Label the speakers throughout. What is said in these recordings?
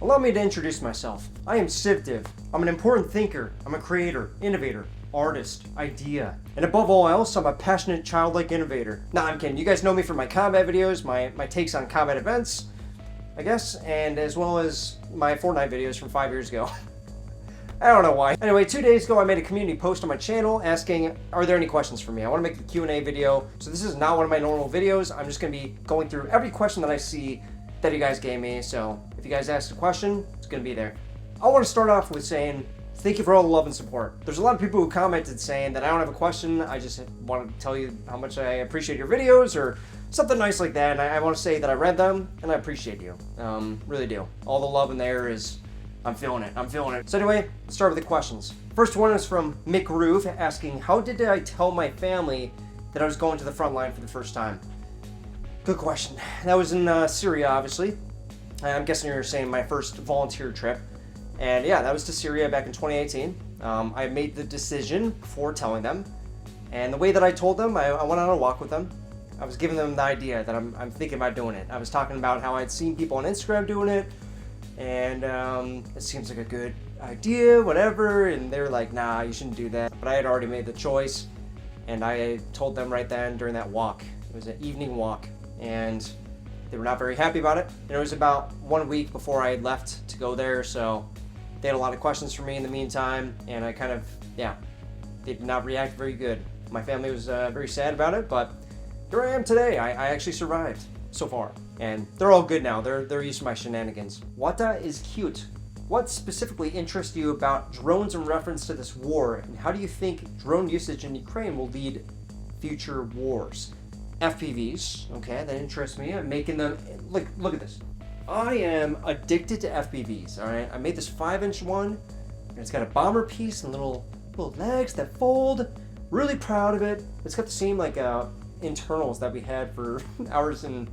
Speaker 1: Allow me to introduce myself. I am Civdiv. I'm an important thinker. I'm a creator, innovator, artist, idea, and above all else, I'm a passionate, childlike innovator. Nah, I'm kidding. You guys know me from my combat videos, my takes on combat events, I guess, and as well as my Fortnite videos from 5 years ago. I don't know why. Anyway, 2 days ago I made a community post on my channel asking, are there any questions for me? I want to make the Q&A video. So this is not one of my normal videos. I'm just going to be going through every question that I see that you guys gave me. So if you guys asked a question, it's going to be there. I want to start off with saying thank you for all the love and support. There's a lot of people who commented saying that I don't have a question. I just want to tell you how much I appreciate your videos or something nice like that. And I want to say that I read them and I appreciate you. Really do. All the love in there is... I'm feeling it. So anyway, let's start with the questions. First one is from Mick Roof asking, how did I tell my family that I was going to the front line for the first time? Good question. That was in Syria, obviously. I'm guessing you're saying my first volunteer trip. And yeah, that was to Syria back in 2018. I made the decision before telling them. And the way that I told them, I went on a walk with them. I was giving them the idea that I'm thinking about doing it. I was talking about how I'd seen people on Instagram doing it. And it seems like a good idea, whatever, and they're like, nah, you shouldn't do that. But I had already made the choice, and I told them right then during that walk. It was an evening walk, and they were not very happy about it. And it was about 1 week before I had left to go there, so they had a lot of questions for me in the meantime, and I kind of, yeah, they did not react very good. My family was very sad about it, but here I am today. I actually survived so far. And they're all good now. They're used to my shenanigans. Wata is cute. What specifically interests you about drones in reference to this war, and how do you think drone usage in Ukraine will lead future wars? FPVs, okay, that interests me. I'm making them, look at this. I am addicted to FPVs, all right? I made this 5-inch one, and it's got a bomber piece and little legs that fold. Really proud of it. It's got the same internals that we had for ours in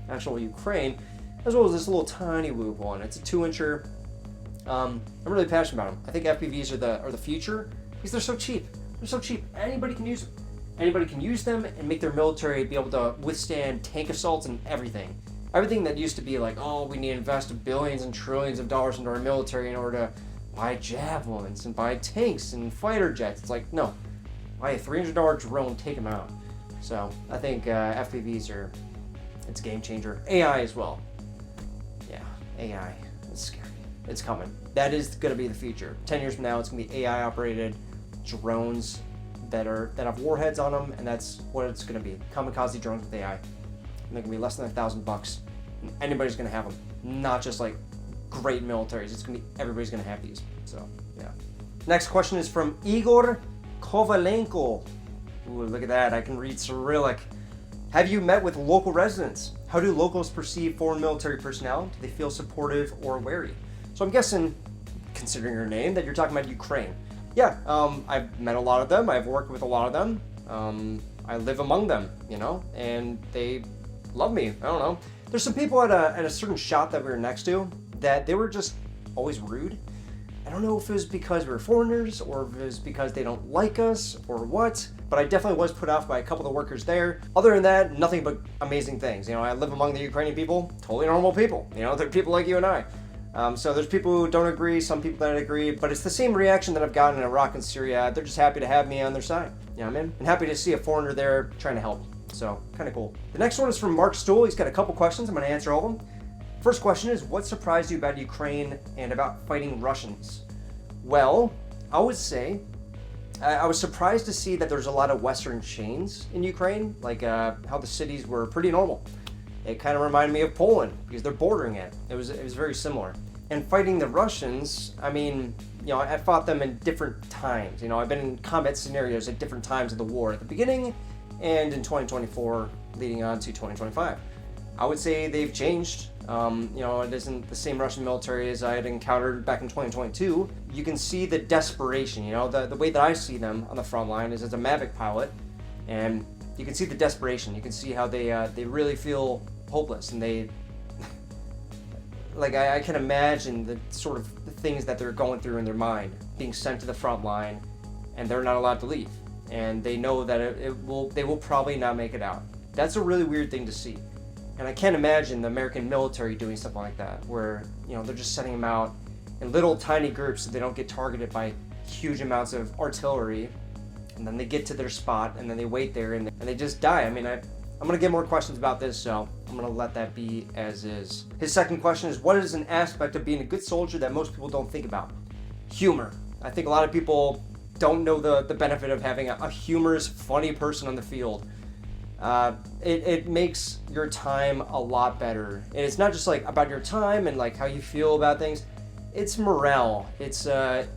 Speaker 1: actual Ukraine, as well as this little tiny whoop one. It's a 2-incher. I'm really passionate about them. I think FPVs are the future because they're so cheap. They're so cheap. Anybody can use them. Anybody can use them and make their military be able to withstand tank assaults and everything. Everything that used to be like, oh, we need to invest billions and trillions of dollars into our military in order to buy javelins and buy tanks and fighter jets. It's like, no, buy a $300 drone, take them out. So I think FPVs are, it's a game changer. AI as well. Yeah, AI. It's scary. It's coming. That is going to be the future. 10 years from now, it's going to be AI operated drones that have warheads on them, and that's what it's going to be. Kamikaze drones with AI. And they're going to be less than $1,000. And anybody's going to have them. Not just like great militaries. It's going to be, everybody's going to have these. So, yeah. Next question is from Igor Kovalenko. Ooh, look at that. I can read Cyrillic. Have you met with local residents? How do locals perceive foreign military personnel? Do they feel supportive or wary? So I'm guessing, considering your name, that you're talking about Ukraine. Yeah, I've met a lot of them. I've worked with a lot of them. I live among them, you know, and they love me. I don't know. There's some people at a certain shop that we were next to that they were just always rude. I don't know if it was because we were foreigners or if it was because they don't like us or what, but I definitely was put off by a couple of the workers there. Other than that, nothing but amazing things. You know, I live among the Ukrainian people, totally normal people. You know, they're people like you and I. So there's people who don't agree, some people that agree, but it's the same reaction that I've gotten in Iraq and Syria. They're just happy to have me on their side. You know what I mean? And happy to see a foreigner there trying to help. So, kind of cool. The next one is from Mark Stoll. He's got a couple questions. I'm going to answer all of them. First question is, what surprised you about Ukraine and about fighting Russians? Well, I would say I was surprised to see that there's a lot of Western chains in Ukraine, like how the cities were pretty normal. It kind of reminded me of Poland because they're bordering it. It was very similar. And fighting the Russians, I mean, you know, I fought them in different times. You know, I've been in combat scenarios at different times of the war, at the beginning and in 2024 leading on to 2025. I would say they've changed. You know, it isn't the same Russian military as I had encountered back in 2022. You can see the desperation, you know, the way that I see them on the front line is as a Mavic pilot, and you can see the desperation. You can see how they really feel hopeless, and they, like, I can imagine the sort of the things that they're going through in their mind, being sent to the front line, and they're not allowed to leave, and they know that they will probably not make it out. That's a really weird thing to see. And I can't imagine the American military doing something like that, where, you know, they're just sending them out in little tiny groups so they don't get targeted by huge amounts of artillery. And then they get to their spot and then they wait there and they just die. I mean, I'm gonna get more questions about this, so I'm gonna let that be as is. His second question is, what is an aspect of being a good soldier that most people don't think about? Humor. I think a lot of people don't know the benefit of having a humorous, funny person on the field. It makes your time a lot better. And it's not just like about your time and like how you feel about things. It's morale. It's a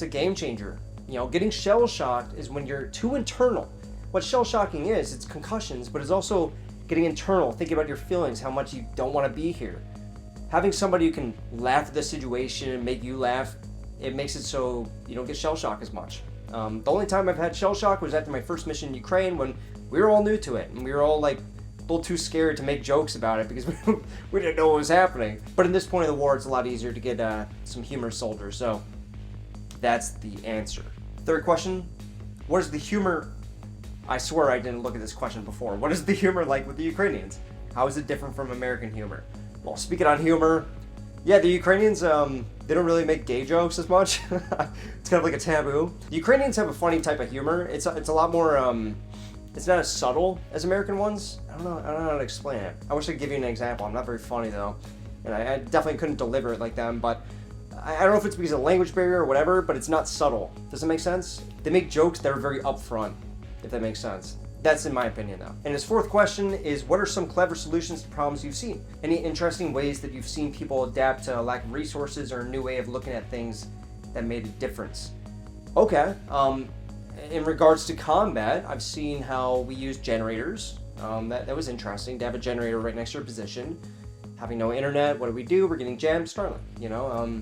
Speaker 1: game changer. You know, getting shell-shocked is when you're too internal. What shell-shocking is, it's concussions, but it's also getting internal, thinking about your feelings, how much you don't want to be here. Having somebody who can laugh at the situation and make you laugh, it makes it so you don't get shell-shocked as much. The only time I've had shell-shock was after my first mission in Ukraine, when we were all new to it, and we were all like a little too scared to make jokes about it because we didn't know what was happening. But in this point of the war, it's a lot easier to get some humorous soldiers, so that's the answer. Third question, what is the humor? I swear I didn't look at this question before. What is the humor like with the Ukrainians? How is it different from American humor? Well, speaking on humor, yeah, the Ukrainians, they don't really make gay jokes as much. It's kind of like a taboo. The Ukrainians have a funny type of humor. It's a lot more, it's not as subtle as American ones. I don't know how to explain it. I wish I could give you an example. I'm not very funny though. And I definitely couldn't deliver it like them, but I don't know if it's because of language barrier or whatever, but it's not subtle. Does it make sense? They make jokes that are very upfront, if that makes sense. That's in my opinion though. And his fourth question is, what are some clever solutions to problems you've seen? Any interesting ways that you've seen people adapt to a lack of resources or a new way of looking at things that made a difference? Okay, in regards to combat, I've seen how we use generators. That was interesting to have a generator right next to your position. Having no internet, what do? We're getting jammed, Starlink, you know?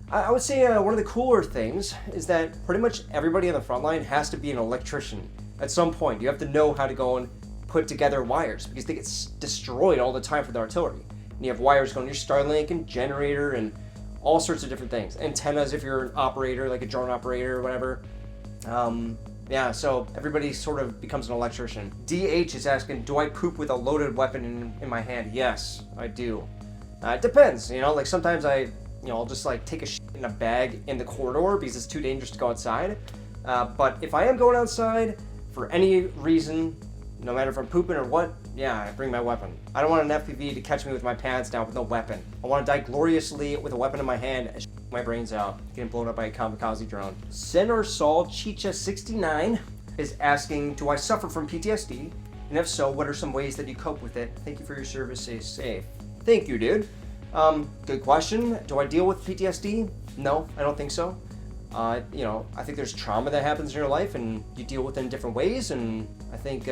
Speaker 1: I would say one of the cooler things is that pretty much everybody on the front line has to be an electrician. At some point, you have to know how to go and put together wires because they get destroyed all the time for the artillery. And you have wires going to your Starlink and generator and all sorts of different things. Antennas if you're an operator, like a drone operator or whatever. Yeah, so everybody sort of becomes an electrician. DH is asking, do I poop with a loaded weapon in my hand? Yes, I do. It depends, you know, like sometimes I'll just like take a shit in a bag in the corridor because it's too dangerous to go outside. But if I am going outside for any reason, no matter if I'm pooping or what, yeah, I bring my weapon. I don't want an FPV to catch me with my pants down with no weapon. I want to die gloriously with a weapon in my hand and my brains out, getting blown up by a kamikaze drone. Senator Saul Chicha 69 is asking, do I suffer from PTSD? And if so, what are some ways that you cope with it? Thank you for your service, stay safe. Thank you, dude. Good question. Do I deal with PTSD? No, I don't think so. I think there's trauma that happens in your life and you deal with it in different ways, and I think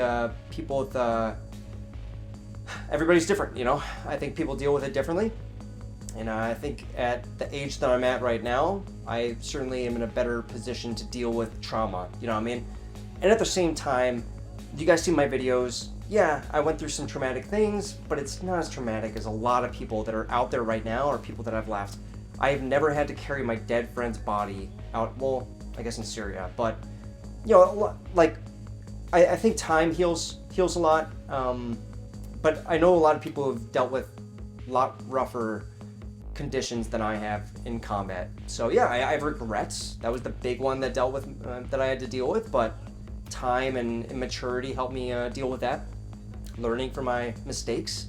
Speaker 1: people with everybody's different, you know. I think people deal with it differently, and I think at the age that I'm at right now, I certainly am in a better position to deal with trauma, you know what I mean? And at the same time, you guys see my videos, yeah, I went through some traumatic things, but it's not as traumatic as a lot of people that are out there right now or people that I've left. I have never had to carry my dead friend's body out, well, I guess in Syria, but, you know, like, I think time heals a lot, but I know a lot of people have dealt with a lot rougher conditions than I have in combat. So yeah, I have regrets. That was the big one that dealt with, that I had to deal with, but time and maturity helped me deal with that, learning from my mistakes,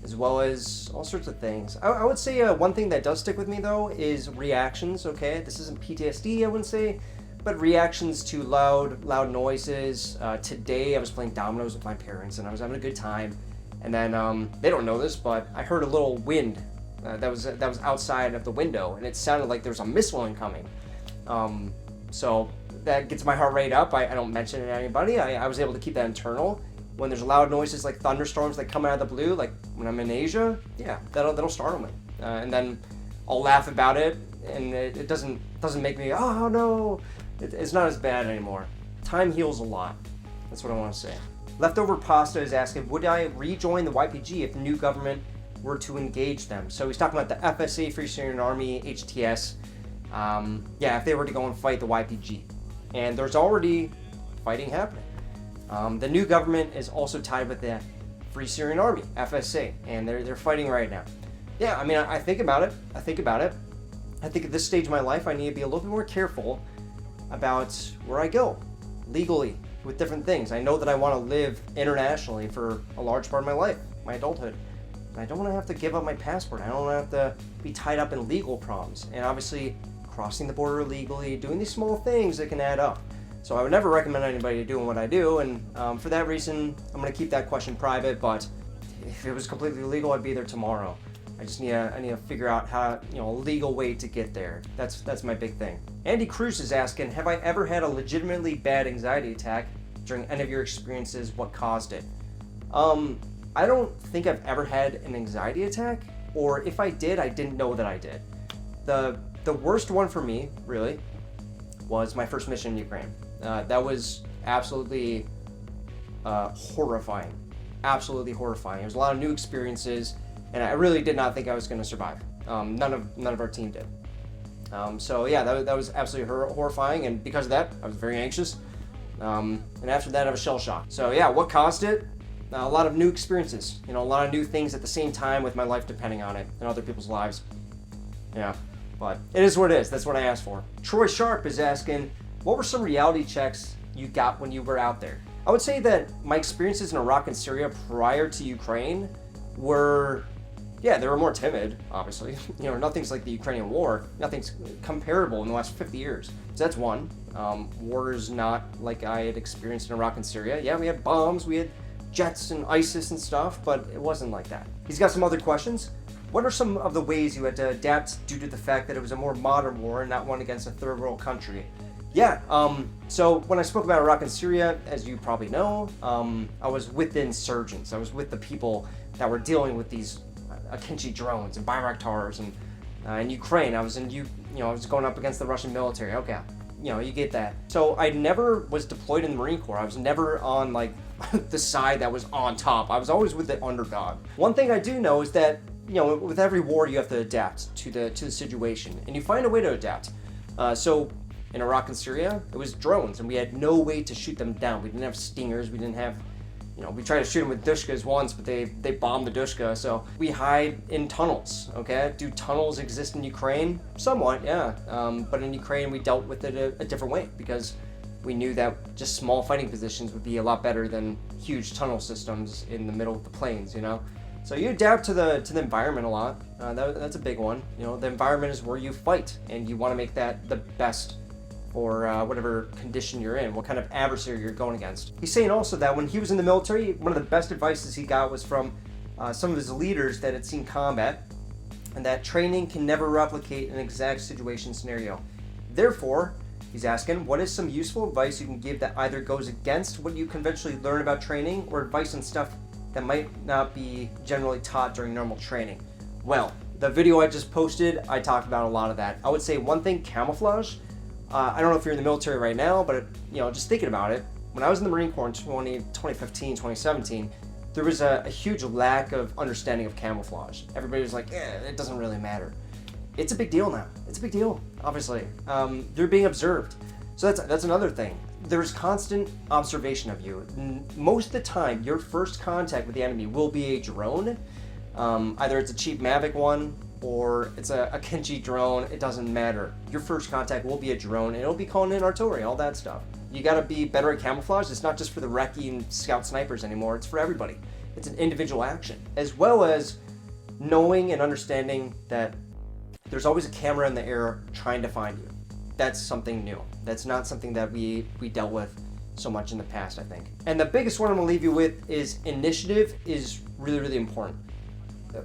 Speaker 1: as well as all sorts of things. I would say one thing that does stick with me though is reactions, okay? This isn't PTSD, I wouldn't say, but reactions to loud noises. Today I was playing dominoes with my parents and I was having a good time, and then they don't know this, but I heard a little wind that was outside of the window, and it sounded like there was a missile incoming. So that gets my heart rate up. I don't mention it to anybody. I was able to keep that internal. When there's loud noises like thunderstorms that come out of the blue, like when I'm in Asia, yeah, that'll startle me. And then I'll laugh about it, and it doesn't make me, oh no, it's not as bad anymore. Time heals a lot. That's what I want to say. Leftover Pasta is asking, would I rejoin the YPG if the new government were to engage them? So he's talking about the FSA, Free Syrian Army, HTS. Yeah, if they were to go and fight the YPG. And there's already fighting happening. The new government is also tied with the Free Syrian Army, FSA, and they're fighting right now. Yeah, I mean, I think about it. I think at this stage of my life, I need to be a little bit more careful about where I go legally with different things. I know that I want to live internationally for a large part of my life, my adulthood. I don't want to have to give up my passport. I don't want to have to be tied up in legal problems. And obviously, crossing the border illegally, doing these small things that can add up. So I would never recommend anybody doing what I do, and for that reason, I'm going to keep that question private, but if it was completely illegal, I'd be there tomorrow. I need to figure out how, a legal way to get there. That's my big thing. Andy Cruz is asking, have I ever had a legitimately bad anxiety attack during any of your experiences? What caused it? I don't think I've ever had an anxiety attack, or if I did, I didn't know that I did. The worst one for me, really, was my first mission in Ukraine. That was absolutely horrifying. Absolutely horrifying. There was a lot of new experiences, and I really did not think I was going to survive. None of our team did. So yeah, that was absolutely horrifying, and because of that, I was very anxious. And after that, I was shell shocked. So yeah, what caused it? A lot of new experiences. A lot of new things at the same time, with my life depending on it and other people's lives. Yeah, but it is what it is. That's what I asked for. Troy Sharp is asking, what were some reality checks you got when you were out there? I would say that my experiences in Iraq and Syria prior to Ukraine were, they were more timid, obviously. Nothing's like the Ukrainian war. Nothing's comparable in the last 50 years. So that's one. War is not like I had experienced in Iraq and Syria. Yeah, we had bombs, we had jets and ISIS and stuff, but it wasn't like that. He's got some other questions. What are some of the ways you had to adapt due to the fact that it was a more modern war and not one against a third world country? Yeah, so when I spoke about Iraq and Syria, as you probably know, I was with the insurgents. I was with the people that were dealing with these Akinci drones and Bayraktars, and in Ukraine, I was going up against the Russian military. Okay, you get that. So I never was deployed in the Marine Corps. I was never on like the side that was on top. I was always with the underdog. One thing I do know is that, with every war, you have to adapt to the situation, and you find a way to adapt. So in Iraq and Syria, it was drones, and we had no way to shoot them down. We didn't have stingers. We didn't have, we tried to shoot them with dushkas once, but they bombed the dushka. So we hide in tunnels, okay? Do tunnels exist in Ukraine? Somewhat, yeah. But in Ukraine, we dealt with it a different way, because we knew that just small fighting positions would be a lot better than huge tunnel systems in the middle of the plains, So you adapt to the environment a lot. That's a big one. The environment is where you fight, and you want to make that the best for whatever condition you're in, what kind of adversary you're going against. He's saying also that when he was in the military, one of the best advices he got was from some of his leaders that had seen combat, and that training can never replicate an exact situation scenario. Therefore, he's asking, what is some useful advice you can give that either goes against what you conventionally learn about training, or advice on stuff that might not be generally taught during normal training? Well, the video I just posted, I talked about a lot of that. I would say one thing, camouflage. I don't know if you're in the military right now, but just thinking about it, when I was in the Marine Corps in 2015, 2017, there was a huge lack of understanding of camouflage. Everybody was like, it doesn't really matter. It's a big deal now. It's a big deal, obviously. They're being observed. So that's another thing. There's constant observation of you. Most of the time, your first contact with the enemy will be a drone. Either it's a cheap Mavic one, or it's a Akinci drone. It doesn't matter. Your first contact will be a drone, and it'll be calling in artillery, all that stuff. You gotta be better at camouflage. It's not just for the recce and scout snipers anymore. It's for everybody. It's an individual action, as well as knowing and understanding that there's always a camera in the air trying to find you. That's something new. That's not something that we dealt with so much in the past, I think. And the biggest one I'm gonna leave you with is initiative is really, really important.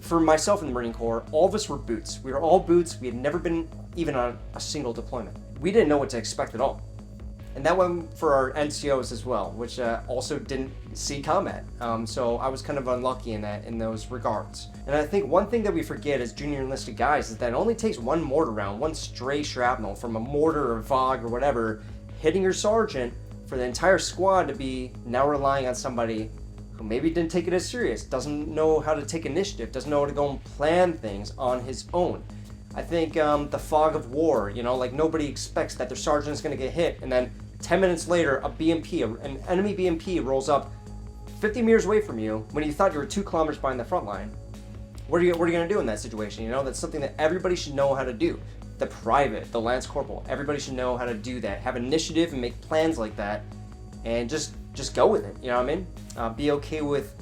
Speaker 1: For myself in the Marine Corps, all of us were boots. We were all boots. We had never been even on a single deployment. We didn't know what to expect at all. And that went for our NCOs as well, which also didn't see combat. So I was kind of unlucky in those regards. And I think one thing that we forget as junior enlisted guys is that it only takes one mortar round, one stray shrapnel from a mortar or VOG or whatever, hitting your sergeant for the entire squad to be now relying on somebody who maybe didn't take it as serious, doesn't know how to take initiative, doesn't know how to go and plan things on his own. I think the fog of war, like nobody expects that their sergeant is going to get hit, and then 10 minutes later, an enemy BMP rolls up 50 meters away from you when you thought you were 2 kilometers behind the front line. What are you going to do in that situation? You know, that's something that everybody should know how to do. The private, the Lance Corporal, everybody should know how to do that. Have initiative and make plans like that, and just go with it. You know what I mean? Be okay with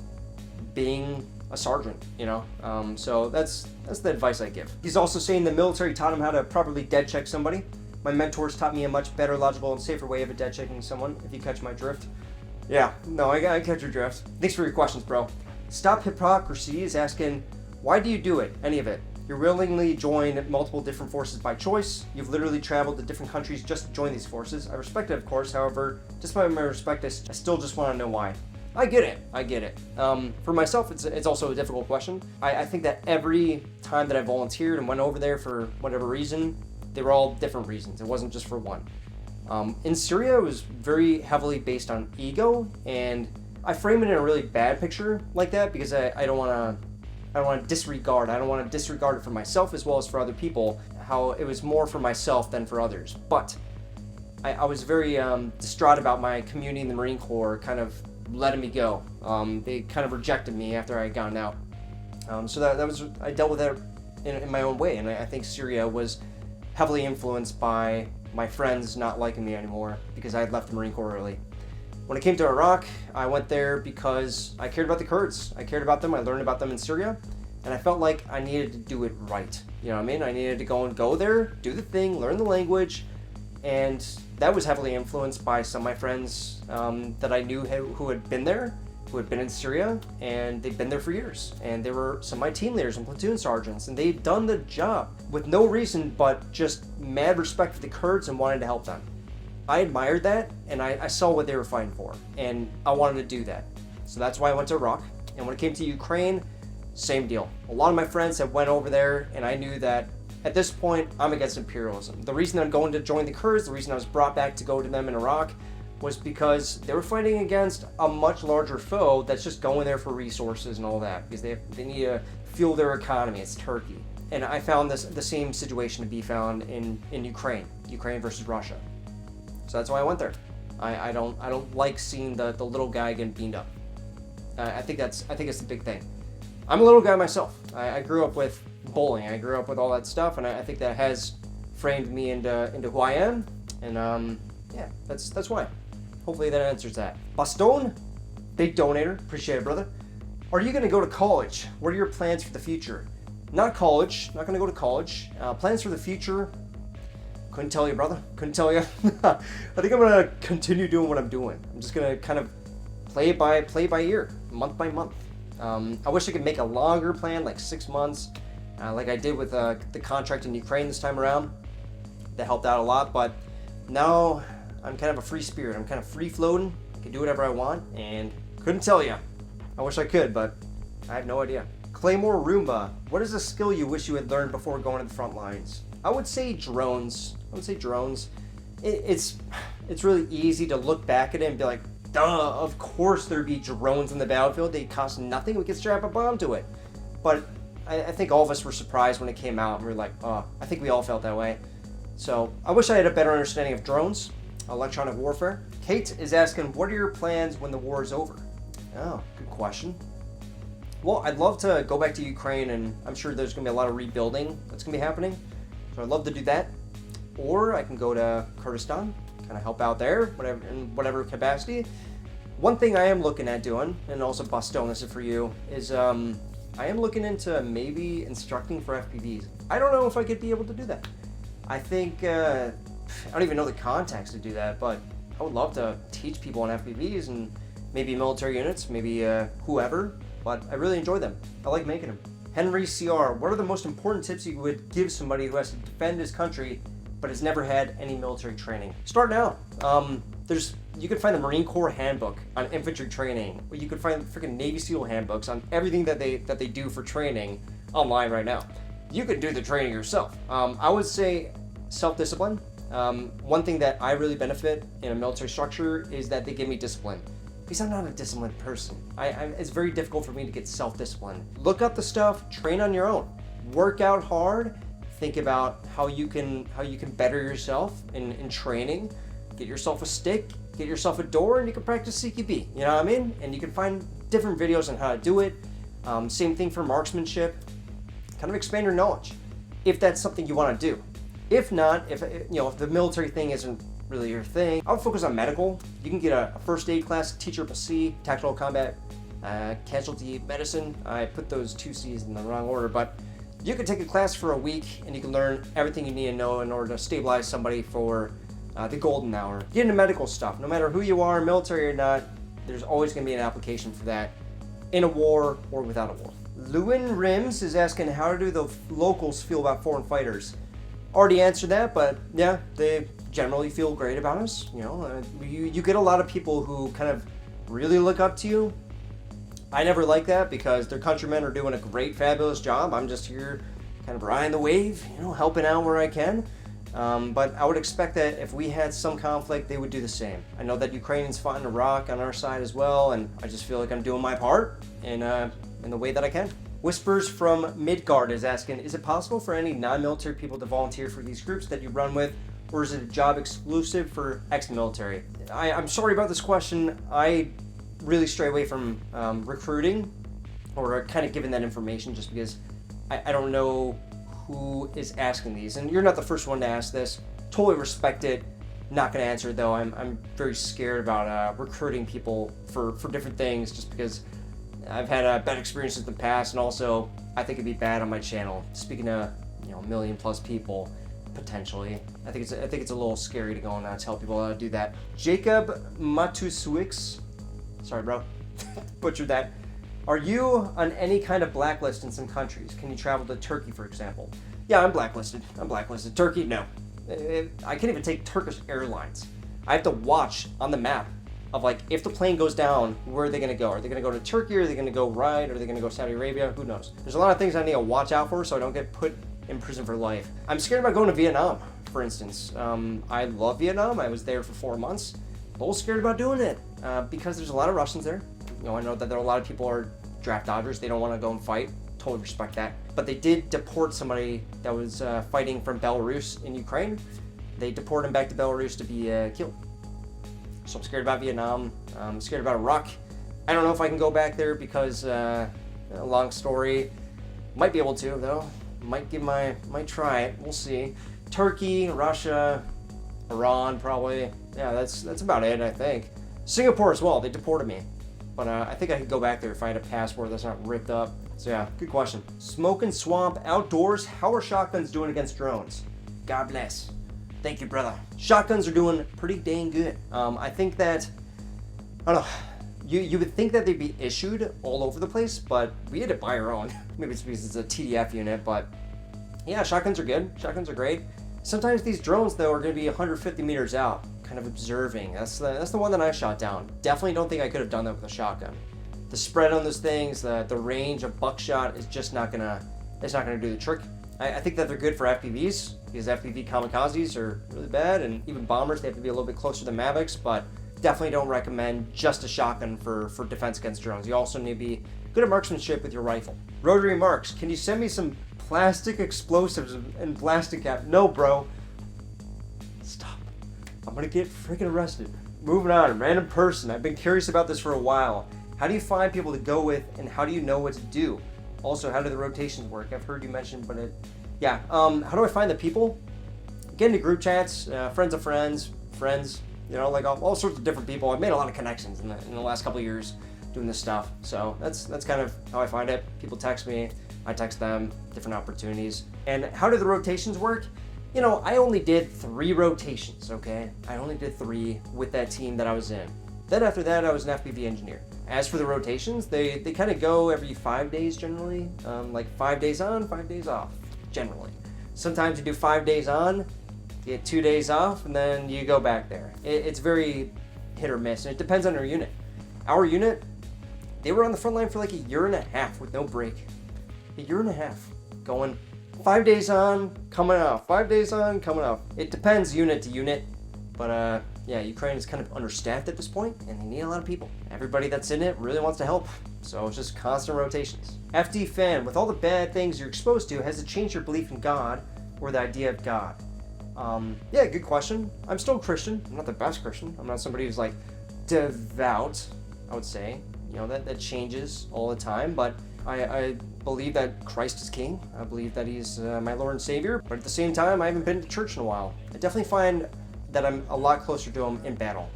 Speaker 1: being a sergeant. You know, so that's the advice I give. He's also saying the military taught him how to properly dead check somebody. My mentors taught me a much better, logical, and safer way of a dead checking someone. If you catch my drift. Yeah, no, I catch your drift. Thanks for your questions, bro. Stop Hypocrisy is asking, why do you do it? Any of it? You willingly join multiple different forces by choice. You've literally traveled to different countries just to join these forces. I respect it, of course. However, despite my respect, I still just want to know why. I get it. For myself, it's also a difficult question. I think that every time that I volunteered and went over there for whatever reason, they were all different reasons. It wasn't just for one. In Syria, it was very heavily based on ego, and I frame it in a really bad picture like that because I don't want to disregard. I don't want to disregard it for myself as well as for other people, how it was more for myself than for others. But I was very distraught about my community in the Marine Corps kind of letting me go. They kind of rejected me after I had gotten out. So that was, I dealt with that in my own way, and I think Syria was heavily influenced by my friends not liking me anymore because I had left the Marine Corps early. When it came to Iraq, I went there because I cared about the Kurds. I cared about them, I learned about them in Syria, and I felt like I needed to do it right. You know what I mean? I needed to go there, do the thing, learn the language, and that was heavily influenced by some of my friends that I knew who had been there, who had been in Syria, and they'd been there for years. And they were some of my team leaders and platoon sergeants, and they'd done the job with no reason but just mad respect for the Kurds and wanted to help them. I admired that, and I saw what they were fighting for, and I wanted to do that. So that's why I went to Iraq. And when it came to Ukraine, same deal. A lot of my friends had went over there, and I knew that at this point, I'm against imperialism. The reason I'm going to join the Kurds, the reason I was brought back to go to them in Iraq, was because they were fighting against a much larger foe that's just going there for resources and all that, because they need to fuel their economy. It's Turkey. And I found the same situation to be found in Ukraine versus Russia. So that's why I went there. I don't like seeing the little guy getting beamed up. I think it's the big thing. I'm a little guy myself. I grew up with bullying. I grew up with all that stuff, and I think that has framed me into who I am. And yeah, that's why. Hopefully that answers that. Baston, big donator. Appreciate it, brother. Are you going to go to college? What are your plans for the future? Not college. Not going to go to college. Plans for the future. Couldn't tell you, brother. Couldn't tell you. I think I'm going to continue doing what I'm doing. I'm just going to kind of play by ear, month by month. I wish I could make a longer plan, like 6 months, like I did with the contract in Ukraine this time around. That helped out a lot, but now I'm kind of a free spirit. I'm kind of free floating. I can do whatever I want, and couldn't tell you. I wish I could, but I have no idea. Claymore Roomba, what is a skill you wish you had learned before going to the front lines? I would say drones. It's really easy to look back at it and be like, duh, of course there'd be drones in the battlefield. They cost nothing. We could strap a bomb to it. But I think all of us were surprised when it came out, and we were like, oh, I think we all felt that way. So I wish I had a better understanding of drones, electronic warfare. Kate is asking, what are your plans when the war is over? Oh, good question. Well, I'd love to go back to Ukraine, and I'm sure there's going to be a lot of rebuilding that's going to be happening. So I'd love to do that. Or I can go to Kurdistan, kind of help out there, in whatever capacity. One thing I am looking at doing, and also Baston, this is for you, is I am looking into maybe instructing for FPVs. I don't know if I could be able to do that. I think, I don't even know the contacts to do that, but I would love to teach people on FPVs and maybe military units, maybe whoever, but I really enjoy them. I like making them. Henry CR, what are the most important tips you would give somebody who has to defend his country but has never had any military training? Start now. You can find the Marine Corps handbook on infantry training. You could find freaking Navy SEAL handbooks on everything that they do for training online right now. You could do the training yourself. I would say self-discipline. One thing that I really benefit in a military structure is that they give me discipline. Because I'm not a disciplined person. It's very difficult for me to get self-disciplined. Look up the stuff, train on your own. Work out hard, think about how you can better yourself in training. Get yourself a stick get yourself a door and you can practice CQB, you know what I mean? And you can find different videos on how to do it. Same thing for marksmanship. Kind of expand your knowledge if that's something you want to do. If not, if the military thing isn't really your thing, I would focus on medical. You can get a first aid class, TCCC, tactical combat, casualty medicine. I put those 2 C's in the wrong order, but you can take a class for a week and you can learn everything you need to know in order to stabilize somebody for the golden hour. Get into medical stuff. No matter who you are, military or not, there's always going to be an application for that in a war or without a war. Lewin Rims is asking, how do the locals feel about foreign fighters? Already answered that, but yeah, they generally feel great about us. You get a lot of people who kind of really look up to you. I never like that because their countrymen are doing a great, fabulous job. I'm just here kind of riding the wave, helping out where I can. But I would expect that if we had some conflict, they would do the same. I know that Ukrainians fought in Iraq on our side as well, and I just feel like I'm doing my part in the way that I can. Whispers from Midgard is asking, is it possible for any non-military people to volunteer for these groups that you run with, or is it a job exclusive for ex-military? I'm sorry about this question. I really stray away from recruiting or kind of giving that information just because I don't know who is asking these. And you're not the first one to ask this. Totally respect it. Not going to answer it though. I'm very scared about recruiting people for different things just because I've had bad experiences in the past, and also I think it'd be bad on my channel. Speaking to a million plus people potentially, I think it's a little scary to go and tell people how to do that. Jacob Matuswix, sorry bro, butchered that. Are you on any kind of blacklist in some countries? Can you travel to Turkey, for example? Yeah, I'm blacklisted. Turkey, no. I can't even take Turkish Airlines. I have to watch on the map of if the plane goes down, where are they gonna go? Are they gonna go to Turkey? Are they gonna go right? Are they gonna go Saudi Arabia? Who knows? There's a lot of things I need to watch out for so I don't get put in prison for life. I'm scared about going to Vietnam, for instance. I love Vietnam. I was there for 4 months. A little scared about doing it because there's a lot of Russians there. I know that there are a lot of people are draft dodgers. They don't want to go and fight. Totally respect that. But they did deport somebody that was fighting from Belarus in Ukraine. They deported him back to Belarus to be killed. So I'm scared about Vietnam. I'm scared about Iraq. I don't know if I can go back there because, long story. Might be able to though. Might try it. We'll see. Turkey, Russia, Iran probably. Yeah, that's about it, I think. Singapore as well. They deported me. But I think I could go back there if I had a passport that's not ripped up. So yeah, good question. Smoke and Swamp Outdoors. How are shotguns doing against drones? God bless. Thank you, brother. Shotguns are doing pretty dang good. I think that, I don't know, you would think that they'd be issued all over the place, but we had to buy our own. Maybe it's because it's a TDF unit, but yeah, shotguns are good. Shotguns are great. Sometimes these drones, though, are going to be 150 meters out, kind of observing. That's the one that I shot down. Definitely don't think I could have done that with a shotgun. The spread on those things, the range of buckshot is just not gonna do the trick. I think that they're good for FPVs because FPV kamikazes are really bad, and even bombers, they have to be a little bit closer to Mavics, but definitely don't recommend just a shotgun for defense against drones. You also need to be good at marksmanship with your rifle. Rotary Marks, can you send me some plastic explosives and plastic cap? No, bro. Stop. I'm gonna get freaking arrested. Moving on, random person. I've been curious about this for a while. How do you find people to go with, and how do you know what to do? Also, how do the rotations work? I've heard you mention, but how do I find the people? Get into group chats, friends of friends, all sorts of different people. I've made a lot of connections in the last couple of years doing this stuff. So that's kind of how I find it. People text me, I text them, different opportunities. And how do the rotations work? I only did 3 rotations, okay? I only did 3 with that team that I was in. Then after that, I was an FPV engineer. As for the rotations, they kind of go every 5 days generally, 5 days on, 5 days off, generally. Sometimes you do 5 days on, you get 2 days off, and then you go back there. It's very hit or miss, and it depends on your unit. Our unit, they were on the front line for like a year and a half with no break. A year and a half, going 5 days on, coming off, 5 days on, coming off. It depends unit to unit, but Ukraine is kind of understaffed at this point, and they need a lot of people. Everybody that's in it really wants to help, so it's just constant rotations. FD Fan, with all the bad things you're exposed to, has it changed your belief in God or the idea of God? Yeah, good question. I'm still a Christian. I'm not the best Christian. I'm not somebody who's like devout, I would say. You know, that changes all the time, but I believe that Christ is king. I believe that he's my Lord and Savior, but at the same time, I haven't been to church in a while. I definitely find that I'm a lot closer to him in battle.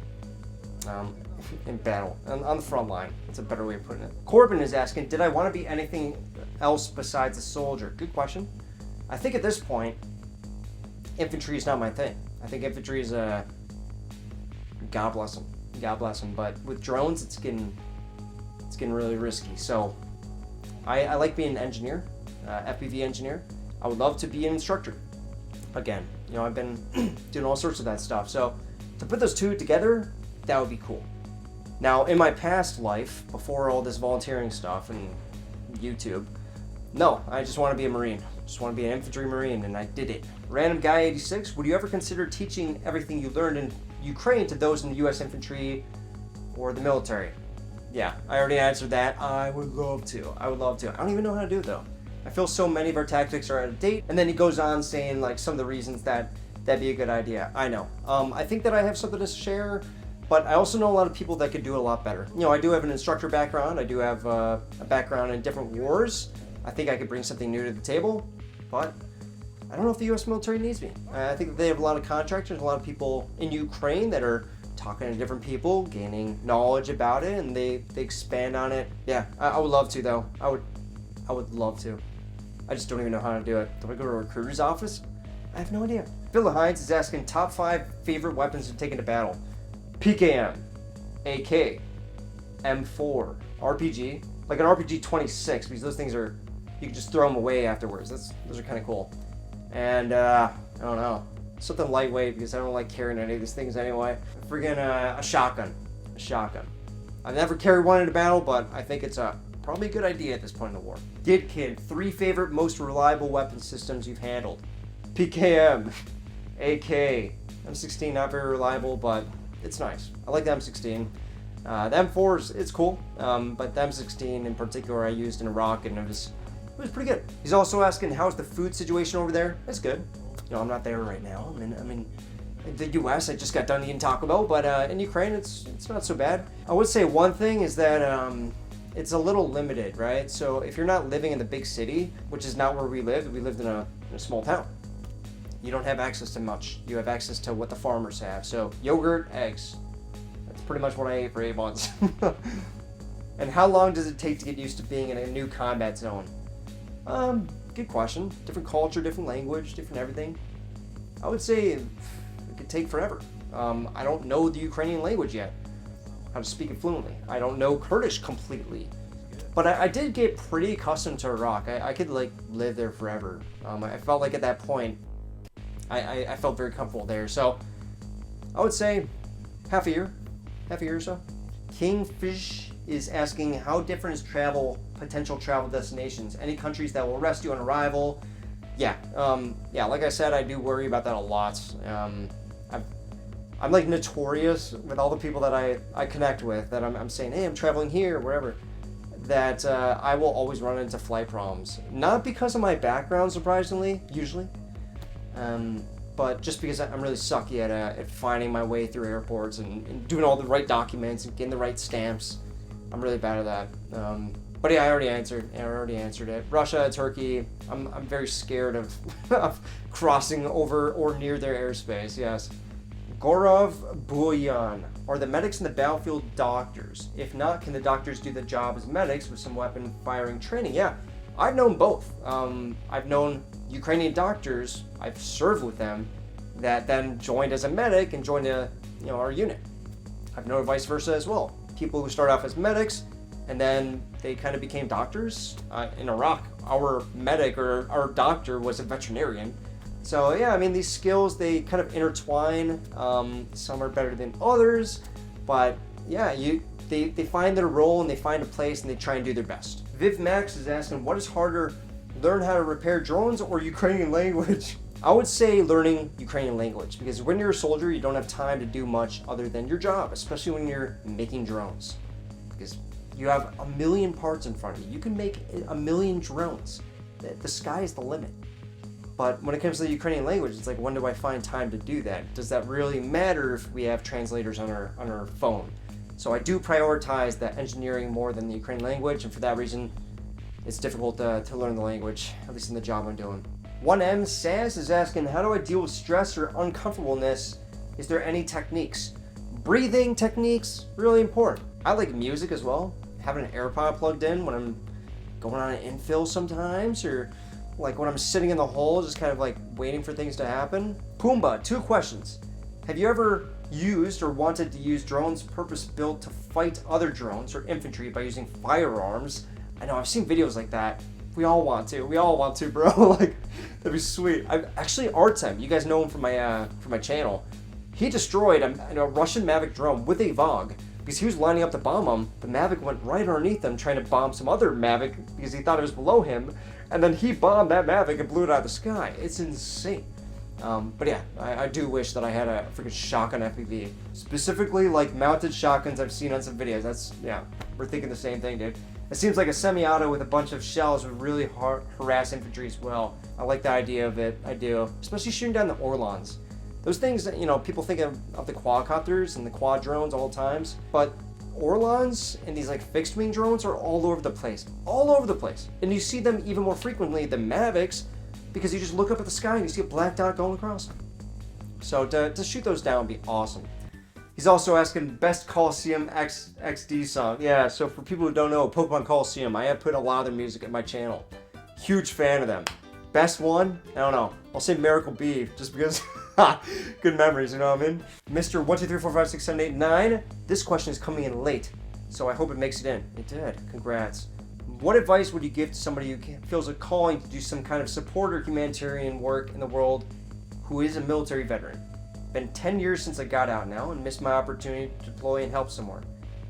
Speaker 1: On the front line. That's a better way of putting it. Corbin is asking, did I want to be anything else besides a soldier? Good question. I think at this point, infantry is not my thing. I think infantry is God bless them. God bless them. But with drones, it's getting really risky. So I like being an engineer, FPV engineer. I would love to be an instructor. Again, you know, I've been doing all sorts of that stuff. So to put those two together, that would be cool. Now, in my past life, before all this volunteering stuff and YouTube, no, I just want to be a Marine. Just want to be an infantry Marine, and I did it. Random Guy 86, would you ever consider teaching everything you learned in Ukraine to those in the U.S. infantry or the military? Yeah, I already answered that. I would love to. I don't even know how to do it, though. I feel so many of our tactics are out of date. And then he goes on saying, like, some of the reasons that that'd be a good idea. I know. I think that I have something to share, but I also know a lot of people that could do it a lot better. You know, I do have an instructor background. I do have a background in different wars. I think I could bring something new to the table, but I don't know if the U.S. military needs me. I think that they have a lot of contractors, a lot of people in Ukraine that are talking to different people, gaining knowledge about it, and they expand on it. Yeah, I would love to, though. I would love to. I just don't even know how to do it. Do I go to a recruiter's office? I have no idea. Phil Hines is asking top 5 favorite weapons to take into battle. PKM, AK, M4, RPG, like an RPG 26, because those things are, you can just throw them away afterwards. Those are kind of cool. And I don't know, something lightweight, because I don't like carrying any of these things anyway. Friggin' a shotgun. I've never carried one into battle, but I think it's probably a good idea at this point in the war. Did Kid, 3 favorite most reliable weapon systems you've handled. PKM, AK, M16 not very reliable, but it's nice. I like the M16. The M4 it's cool, but the M16 in particular I used in Iraq, and it was pretty good. He's also asking, how's the food situation over there? It's good. You know, I'm not there right now. I mean, the U.S. I just got done eating Taco Bell, but in Ukraine it's not so bad. I would say one thing is that it's a little limited, right? So if you're not living in the big city, which is not where we lived in a small town. You don't have access to much. You have access to what the farmers have. So yogurt, eggs. That's pretty much what I ate for 8 months. And how long does it take to get used to being in a new combat zone? Good question. Different culture, different language, different everything. I would say it could take forever. I don't know the Ukrainian language yet, how to speak it fluently. I don't know Kurdish completely. But I did get pretty accustomed to Iraq. I could like live there forever. I felt like at that point, I felt very comfortable there. So I would say half a year or so. Kingfish is asking, how different is potential travel destinations? Any countries that will arrest you on arrival? Yeah, like I said, I do worry about that a lot. I'm like notorious with all the people that I connect with, that I'm saying, hey, I'm traveling here, wherever, that I will always run into flight problems. Not because of my background, surprisingly, usually, but just because I'm really sucky at finding my way through airports and doing all the right documents and getting the right stamps. I'm really bad at that. But yeah, I already answered it. Russia, Turkey, I'm very scared of crossing over or near their airspace, yes. Gorov Buyan, are the medics in the battlefield doctors? If not, can the doctors do the job as medics with some weapon firing training? Yeah, I've known both. I've known Ukrainian doctors, I've served with them, that then joined as a medic and joined our unit. I've known vice versa as well. People who start off as medics and then they kind of became doctors. In Iraq, our medic or our doctor was a veterinarian. So yeah, I mean, these skills, they kind of intertwine. Some are better than others, but yeah, they find their role and they find a place and they try and do their best. Viv Max is asking, what is harder, learn how to repair drones or Ukrainian language? I would say learning Ukrainian language, because when you're a soldier, you don't have time to do much other than your job, especially when you're making drones, because you have a million parts in front of you. You can make a million drones. The sky is the limit. But when it comes to the Ukrainian language, it's like, when do I find time to do that? Does that really matter if we have translators on our phone? So I do prioritize the engineering more than the Ukrainian language, and for that reason, it's difficult to learn the language, at least in the job I'm doing. 1M Sass is asking, how do I deal with stress or uncomfortableness? Is there any techniques? Breathing techniques, really important. I like music as well. Having an AirPod plugged in when I'm going on an infill sometimes, or like when I'm sitting in the hole, just kind of like waiting for things to happen. Pumbaa, 2 questions. Have you ever used or wanted to use drones purpose-built to fight other drones or infantry by using firearms? I know, I've seen videos like that. We all want to, bro. Like, that'd be sweet. Actually, Artem, you guys know him from my channel. He destroyed a Russian Mavic drone with a VOG because he was lining up to bomb him. The Mavic went right underneath him trying to bomb some other Mavic because he thought it was below him, and then he bombed that Mavic and blew it out of the sky. It's insane. But yeah, I do wish that I had a freaking shotgun FPV. Specifically, like mounted shotguns I've seen on some videos. We're thinking the same thing, dude. It seems like a semi-auto with a bunch of shells would really harass infantry as well. I like the idea of it, I do. Especially shooting down the Orlons. Those things, you know, people think of the quadcopters and the quad drones all the times, but Orlons and these like fixed wing drones are all over the place. All over the place. And you see them even more frequently than Mavics because you just look up at the sky and you see a black dot going across them. So to shoot those down would be awesome. He's also asking best Coliseum XD song. Yeah, so for people who don't know, Pokemon Coliseum, I have put a lot of their music at my channel. Huge fan of them. Best one? I don't know. I'll say Miracle Bee, just because good memories, you know what I mean? Mr. 1, 2, 3, 4, 5, 6, 7, 8, 9. This question is coming in late, so I hope it makes it in. It did. Congrats. What advice would you give to somebody who feels a calling to do some kind of support or humanitarian work in the world who is a military veteran? Been 10 years since I got out now and missed my opportunity to deploy and help somewhere.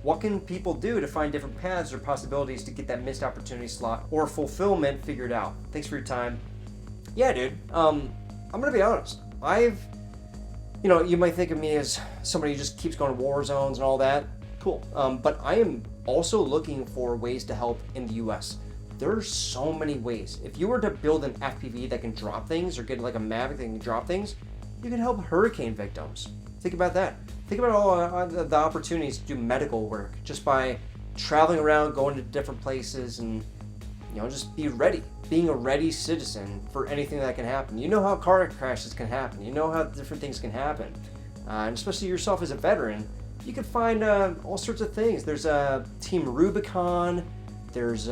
Speaker 1: What can people do to find different paths or possibilities to get that missed opportunity slot or fulfillment figured out? Thanks for your time. Yeah, dude. I'm gonna be honest. You might think of me as somebody who just keeps going to war zones and all that. Cool. But I am also looking for ways to help in the US. There are so many ways. If you were to build an FPV that can drop things or get like a Mavic that can drop things, you can help hurricane victims. Think about that. Think about all the opportunities to do medical work just by traveling around, going to different places, and just be ready. Being a ready citizen for anything that can happen. You know how car crashes can happen. You know how different things can happen. And especially yourself as a veteran, you can find all sorts of things. There's Team Rubicon. There's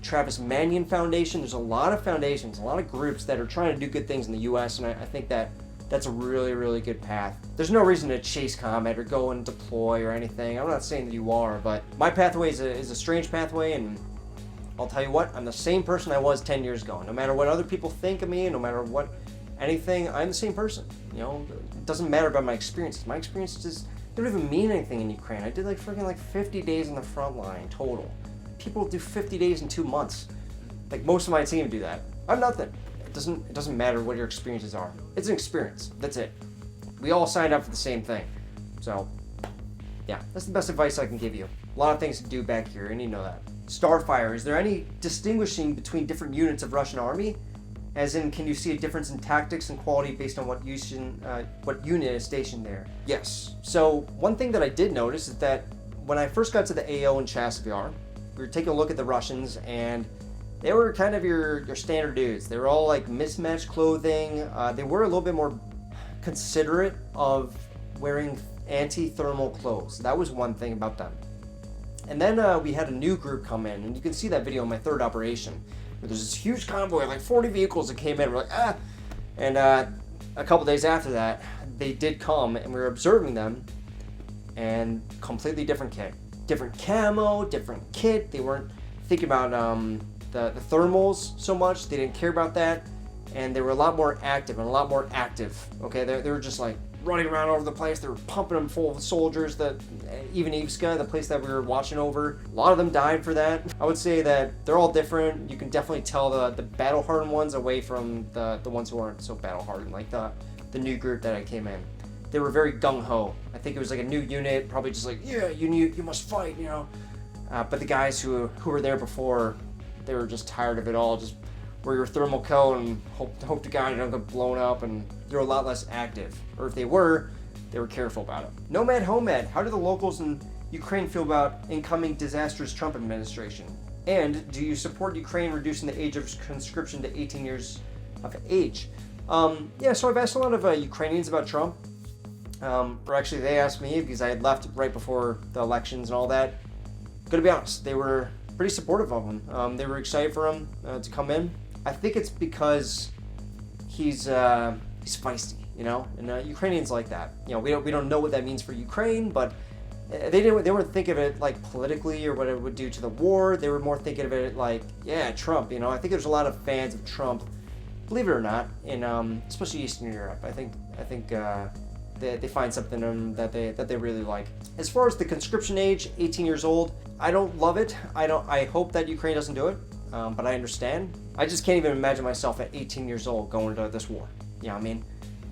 Speaker 1: Travis Manion Foundation. There's a lot of foundations, a lot of groups that are trying to do good things in the US, and I think that's a really, really good path. There's no reason to chase combat or go and deploy or anything. I'm not saying that you are, but my pathway is a strange pathway, and I'll tell you what, I'm the same person I was 10 years ago. No matter what other people think of me, no matter what anything, I'm the same person. It doesn't matter about my experiences. My experiences don't even mean anything in Ukraine. I did like 50 days on the front line total. People do 50 days in 2 months. Like most of my team do that. I'm nothing. It doesn't matter what your experiences are. It's an experience. That's it. We all signed up for the same thing. So, yeah, that's the best advice I can give you. A lot of things to do back here, and you know that. Starfire, is there any distinguishing between different units of Russian army? As in, can you see a difference in tactics and quality based on what unit is stationed there? Yes. So one thing that I did notice is that when I first got to the AO in Chasivyar, we were taking a look at the Russians, and they were kind of your standard dudes. They were all like mismatched clothing. They were a little bit more considerate of wearing anti-thermal clothes. That was one thing about them. And then we had a new group come in, and you can see that video in my third operation, where there's this huge convoy of like 40 vehicles that came in. We're like, ah! And a couple days after that, they did come, and we were observing them, and completely different kit. Different camo, different kit. They weren't thinking about the thermals so much. They didn't care about that, and they were a lot more active and a lot more active. Okay, they were just like running around all over the place. They were pumping them full of soldiers. Even Ivska, the place that we were watching over, a lot of them died for that. I would say that they're all different. You can definitely tell the battle-hardened ones away from the ones who aren't so battle-hardened, like the new group that I came in. They were very gung-ho. I think it was like a new unit, probably just like, yeah, you must fight, But the guys who were there before, they were just tired of it all, just wear your thermal coat and hope to God you don't get blown up, and they're a lot less active. Or if they were careful about it. Nomad Homad, how do the locals in Ukraine feel about incoming disastrous Trump administration? And do you support Ukraine reducing the age of conscription to 18 years of age? Yeah, so I've asked a lot of Ukrainians about Trump. Or actually they asked me because I had left right before the elections and all that. Gonna be honest, they were pretty supportive of him. They were excited for him to come in. I think it's because he's feisty, you know, and Ukrainians like that. You know, we don't know what that means for Ukraine, but they weren't thinking of it like politically or what it would do to the war. They were more thinking of it like, yeah, Trump. You know, I think there's a lot of fans of Trump, believe it or not, in especially Eastern Europe. I think they find something in him that they really like. As far as the conscription age, 18 years old, I don't love it. I hope that Ukraine doesn't do it, but I understand. I just can't even imagine myself at 18 years old going to this war. You know what I mean?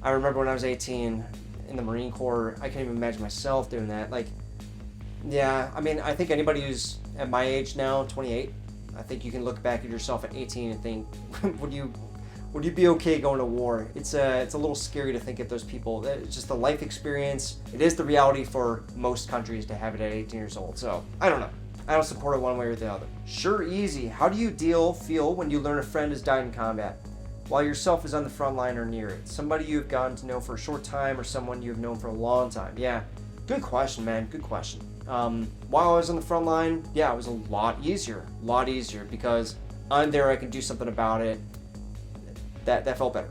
Speaker 1: I remember when I was 18 in the Marine Corps, I can't even imagine myself doing that. Like, yeah, I mean, I think anybody who's at my age now, 28, I think you can look back at yourself at 18 and think, would you be okay going to war? It's a little scary to think of those people. It's just the life experience. It is the reality for most countries to have it at 18 years old. So I don't know. I don't support it one way or the other. Sure, easy. How do you feel when you learn a friend has died in combat, while yourself is on the front line or near it? Somebody you've gotten to know for a short time or someone you've known for a long time? Yeah, good question, man. Good question. While I was on the front line, yeah, it was a lot easier because I'm there. I can do something about it. That felt better.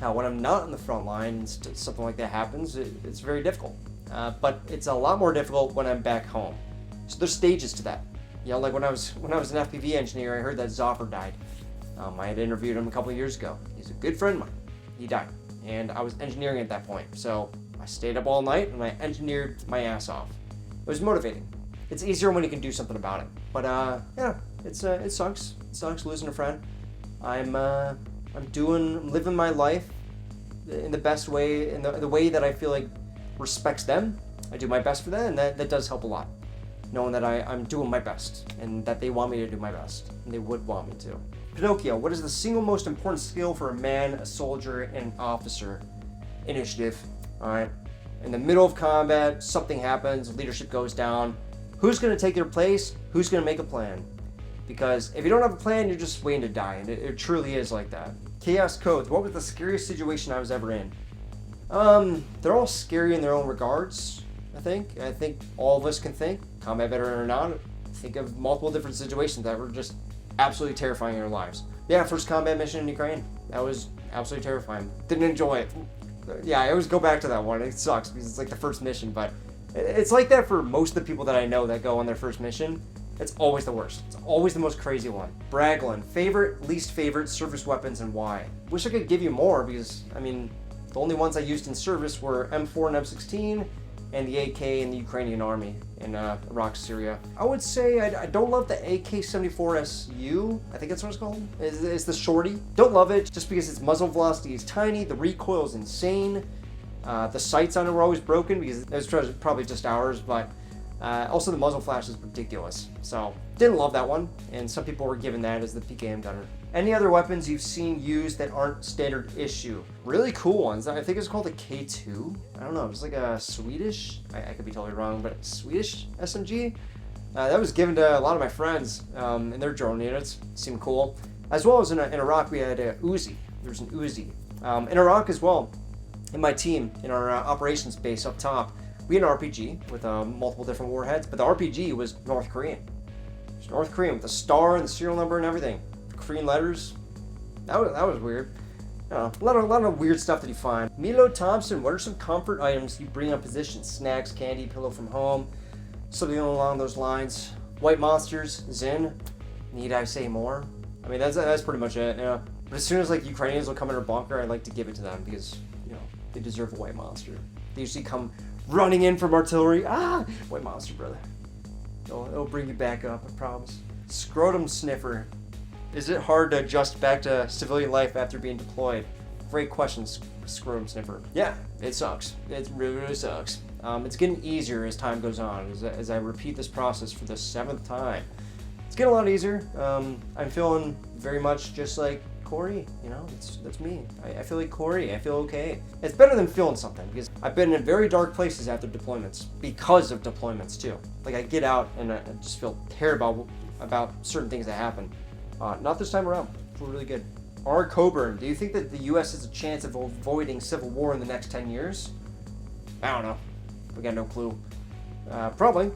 Speaker 1: When I'm not on the front line, something like that happens, it's very difficult. But it's a lot more difficult when I'm back home. So there's stages to that. You know, like when I was an FPV engineer, I heard that Zoffer died. I had interviewed him a couple of years ago. He's a good friend of mine. He died, and I was engineering at that point. So I stayed up all night and I engineered my ass off. It was motivating. It's easier when you can do something about it. But yeah, it sucks. It sucks losing a friend. I'm living my life in the best way, in the way that I feel like respects them. I do my best for them, and that does help a lot. Knowing that I'm doing my best, and that they want me to do my best, and they would want me to. Pinocchio, what is the single most important skill for a man, a soldier, and an officer? Initiative. Alright. In the middle of combat, something happens, leadership goes down. Who's going to take their place? Who's going to make a plan? Because if you don't have a plan, you're just waiting to die, and it truly is like that. Chaos Codes, what was the scariest situation I was ever in? They're all scary in their own regards, I think. I think all of us can think, combat veteran or not, think of multiple different situations that were just absolutely terrifying in our lives. Yeah, first combat mission in Ukraine. That was absolutely terrifying. Didn't enjoy it. Yeah, I always go back to that one. It sucks because it's like the first mission, but it's like that for most of the people that I know that go on their first mission. It's always the worst. It's always the most crazy one. Braglin, favorite, least favorite service weapons and why? Wish I could give you more because, I mean, the only ones I used in service were M4 and M16 and the AK in the Ukrainian army in Iraq, Syria. I would say I don't love the AK-74SU. I think that's what it's called. It's the shorty. Don't love it just because its muzzle velocity is tiny, the recoil is insane. The sights on it were always broken because it was probably just ours, but also the muzzle flash is ridiculous. So didn't love that one, and some people were given that as the PKM gunner. Any other weapons you've seen used that aren't standard issue? Really cool ones. I think it's called a K2. I don't know, it's like a Swedish, I could be totally wrong, but Swedish SMG? That was given to a lot of my friends in their drone units. Seemed cool. As well as in Iraq, we had a Uzi. There's an Uzi. In Iraq as well, in my team, in our operations base up top, we had an RPG with multiple different warheads, but the RPG was North Korean. It was North Korean with the star and the serial number and everything. Korean letters. That was weird. A lot of weird stuff that you find. Milo Thompson, what are some comfort items you bring on position? Snacks, candy, pillow from home, something along those lines. White monsters, Zin. Need I say more? I mean, that's pretty much it. Yeah. But as soon as like Ukrainians will come in our bunker, I like to give it to them because they deserve a white monster. They usually come running in from artillery. Ah, white monster, brother. It'll bring you back up, I promise. Scrotum sniffer. Is it hard to adjust back to civilian life after being deployed? Great question, scrotum sniffer. Yeah, it sucks. It really, really sucks. It's getting easier as time goes on. As I repeat this process for the 7th time, It's getting a lot easier. I'm feeling very much just like Corey, you know, that's me. I feel like Corey, I feel okay. It's better than feeling something, because I've been in very dark places after deployments, because of deployments too. Like I get out and I just feel terrible about certain things that happen. Not this time around, I feel really good. R. Coburn, do you think that the US has a chance of avoiding civil war in the next 10 years? I don't know, we got no clue. Probably,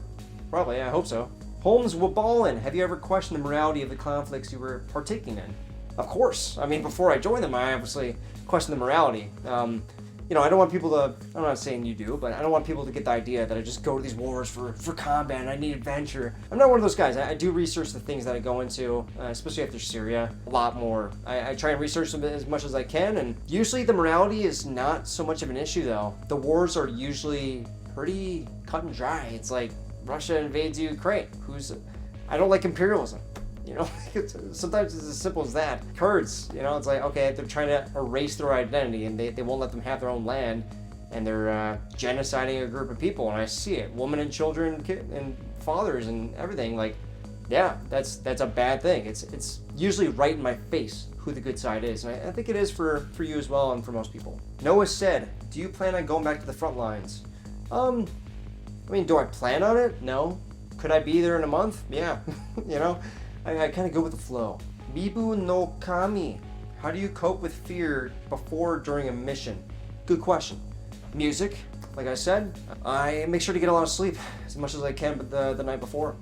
Speaker 1: I hope so. Holmes Wabalin, have you ever questioned the morality of the conflicts you were partaking in? Of course. I mean, before I joined them, I obviously questioned the morality. You know, I don't want people to, I'm not saying you do, but I don't want people to get the idea that I just go to these wars for combat and I need adventure. I'm not one of those guys. I do research the things that I go into, especially after Syria, a lot more. I try and research them as much as I can, and usually the morality is not so much of an issue though. The wars are usually pretty cut and dry. It's like Russia invades Ukraine. I don't like imperialism. You know, sometimes it's as simple as that. Kurds, you know, it's like, okay, they're trying to erase their identity and they won't let them have their own land, and they're genociding a group of people, and I see it. Women and children and fathers and everything. Like, yeah, that's a bad thing. It's usually right in my face who the good side is, and I think it is for you as well and for most people. Noah said, do you plan on going back to the front lines? I mean, do I plan on it? No. Could I be there in a month? Yeah, you know. I kind of go with the flow. Mibu no Kami. How do you cope with fear before, during a mission? Good question. Music, like I said. I make sure to get a lot of sleep as much as I can the night before.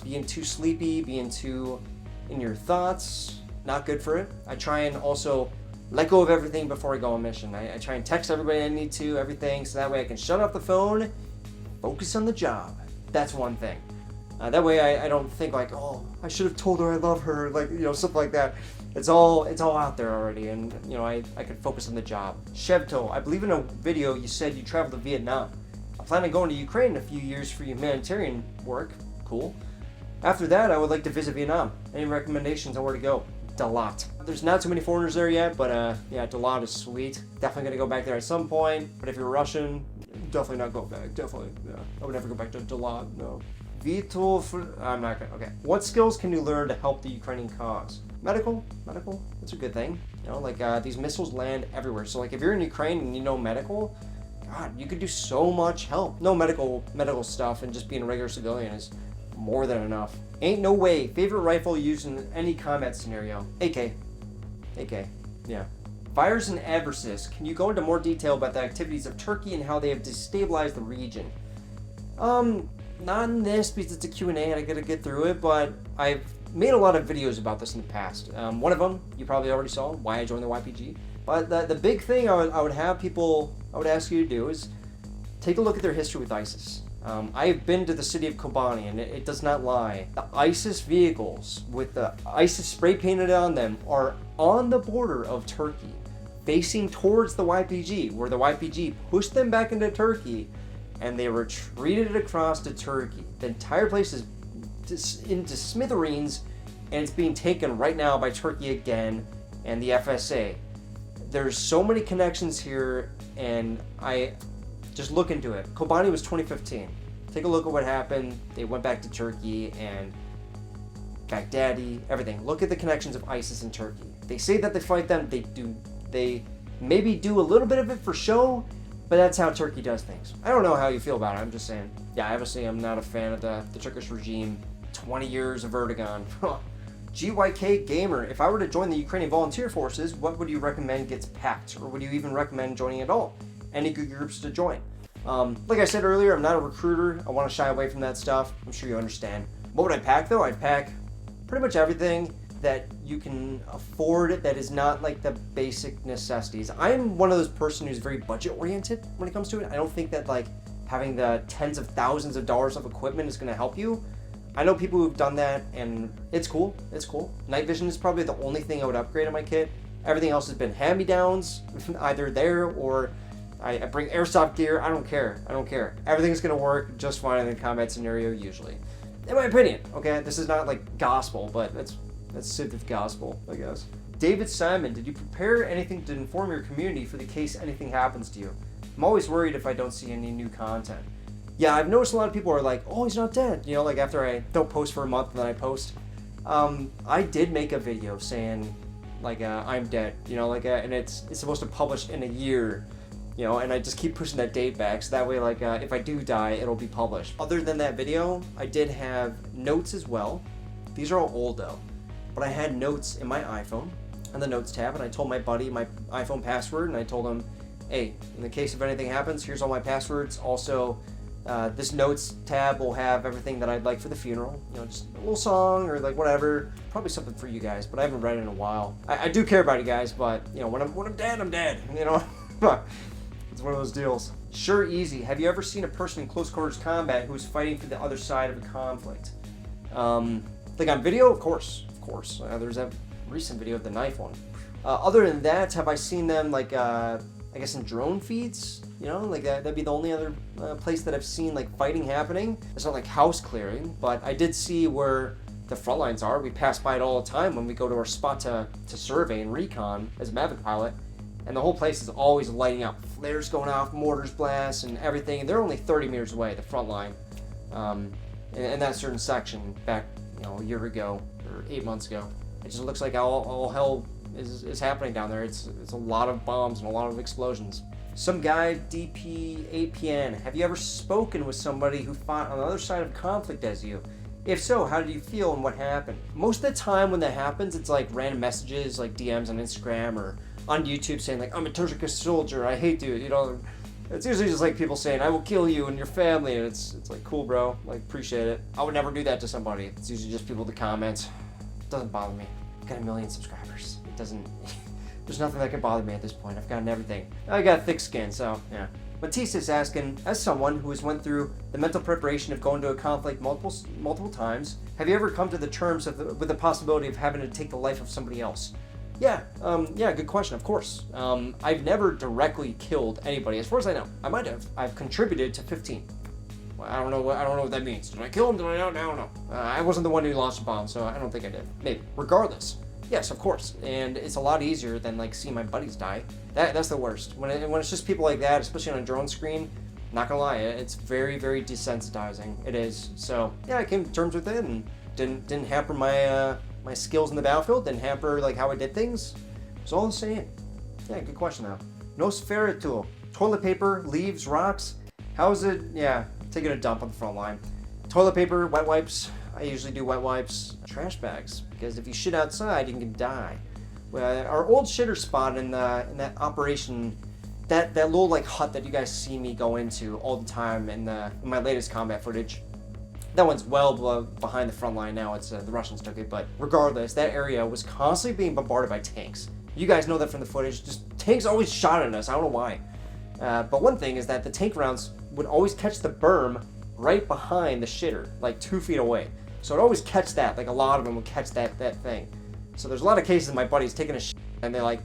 Speaker 1: Being too sleepy, being too in your thoughts, not good for it. I try and also let go of everything before I go on mission. I try and text everybody I need to, everything, so that way I can shut off the phone, focus on the job. That's one thing. That way I don't think like, oh, I should have told her I love her, like, you know, stuff like that. It's all out there already, and you know, I could focus on the job. Shevto, I believe in a video you said you traveled to Vietnam. I plan on going to Ukraine in a few years for humanitarian work. Cool. After that, I would like to visit Vietnam. Any recommendations on where to go? Dalat. There's not too many foreigners there yet, but yeah, Dalat is sweet. Definitely gonna go back there at some point. But if you're Russian, definitely not go back. Definitely, yeah. I would never go back to Dalat. No. I'm not gonna. Okay. What skills can you learn to help the Ukrainian cause? Medical. That's a good thing. You know, like these missiles land everywhere. So like if you're in Ukraine and you know medical, God, you could do so much help. No medical stuff, and just being a regular civilian is more than enough. Ain't no way. Favorite rifle used in any combat scenario? AK. Yeah. Fires and adversaries. Can you go into more detail about the activities of Turkey and how they have destabilized the region? Not in this because it's a Q&A and I gotta get through it, but I've made a lot of videos about this in the past. One of them you probably already saw, why I joined the YPG. But the big thing I would ask you to do is take a look at their history with ISIS. I've been to the city of Kobani, and it does not lie. The ISIS vehicles with the ISIS spray painted on them are on the border of Turkey, facing towards the YPG, where the YPG pushed them back into Turkey, and they retreated across to Turkey. The entire place is into smithereens, and it's being taken right now by Turkey again and the FSA. There's so many connections here, and I just look into it. Kobani was 2015. Take a look at what happened. They went back to Turkey and Baghdadi, everything. Look at the connections of ISIS and Turkey. They say that they fight them. They maybe do a little bit of it for show, but that's how Turkey does things. I don't know how you feel about it. I'm just saying. Yeah, obviously I'm not a fan of the Turkish regime. 20 years of Erdogan. GYK Gamer, if I were to join the Ukrainian volunteer forces, what would you recommend gets packed? Or would you even recommend joining at all? Any good groups to join? Like I said earlier, I'm not a recruiter. I want to shy away from that stuff. I'm sure you understand. What would I pack though? I'd pack pretty much everything that you can afford that is not like the basic necessities. I'm one of those person who's very budget oriented when it comes to it. I don't think that like having the tens of thousands of dollars of equipment is going to help you. I know people who've done that, and it's cool. It's cool. Night vision is probably the only thing I would upgrade on my kit. Everything else has been hand-me-downs, either there or I bring airsoft gear. I don't care. Everything's gonna work just fine in a combat scenario usually, in my opinion. Okay, this is not like gospel, but that's civic gospel, I guess. David Simon, did you prepare anything to inform your community for the case anything happens to you? I'm always worried if I don't see any new content. Yeah, I've noticed a lot of people are like, oh, he's not dead. You know, like after I don't post for a month and then I post. I did make a video saying like I'm dead, you know, like and it's supposed to publish in a year, you know, and I just keep pushing that date back so that way like if I do die, it'll be published. Other than that video, I did have notes as well. These are all old though, but I had notes in my iPhone and the notes tab, and I told my buddy my iPhone password, and I told him, hey, in the case of anything happens, here's all my passwords. Also, this notes tab will have everything that I'd like for the funeral. You know, just a little song or like whatever. Probably something for you guys, but I haven't read it in a while. I do care about you guys, but you know, when I'm dead, I'm dead. You know, it's one of those deals. Sure, easy. Have you ever seen a person in close quarters combat who's fighting for the other side of a conflict? Like on video, of course. There's that recent video of the knife one. Other than that, have I seen them like I guess in drone feeds? You know, like that'd be the only other place that I've seen like fighting happening. It's not like house clearing, but I did see where the front lines are. We pass by it all the time when we go to our spot to survey and recon as a Mavic pilot, and the whole place is always lighting up. Flares going off, mortars blast, and everything. And they're only 30 meters away, the front line, in that certain section back, you know, a year ago or 8 months ago. It just looks like all hell is happening down there. It's a lot of bombs and a lot of explosions. Some guy, DP8PN, have you ever spoken with somebody who fought on the other side of conflict as you? If so, how did you feel and what happened? Most of the time when that happens, it's like random messages, like DMs on Instagram or on YouTube saying like, I'm a Turkish soldier, I hate you, you know. It's usually just like people saying, I will kill you and your family, and it's like, cool bro, like appreciate it. I would never do that to somebody. It's usually just people to comment. It doesn't bother me. I've got 1 million subscribers. It doesn't... There's nothing that can bother me at this point. I've gotten everything. I got thick skin, so yeah. Matisse is asking, as someone who has went through the mental preparation of going to a conflict multiple times, have you ever come to the terms with the possibility of having to take the life of somebody else? Yeah, good question, of course. I've never directly killed anybody, as far as I know. I might have. I've contributed to 15. Well, I don't know what that means. Did I kill him? I don't know. I wasn't the one who launched the bomb, so I don't think I did. Maybe. Regardless. Yes, of course, and it's a lot easier than like seeing my buddies die. That's the worst. When it's just people like that, especially on a drone screen, not gonna lie, it's very, very desensitizing. It is. So yeah, I came to terms with it and didn't hamper my skills in the battlefield. Didn't hamper like how I did things. It's all the same. Yeah, good question though. Nosferatu, toilet paper, leaves, rocks. How is it? Yeah, taking a dump on the front line. Toilet paper, wet wipes. I usually do wet wipes, trash bags, because if you shit outside, you can die. Our old shitter spot in that operation, that little like hut that you guys see me go into all the time in my latest combat footage, that one's well behind the front line now. It's the Russians took it, but regardless, that area was constantly being bombarded by tanks. You guys know that from the footage. Just tanks always shot at us. I don't know why. But one thing is that the tank rounds would always catch the berm right behind the shitter, like 2 feet away. So it'd always catch that, like a lot of them would catch that thing. So there's a lot of cases my buddy's taking a shit and they like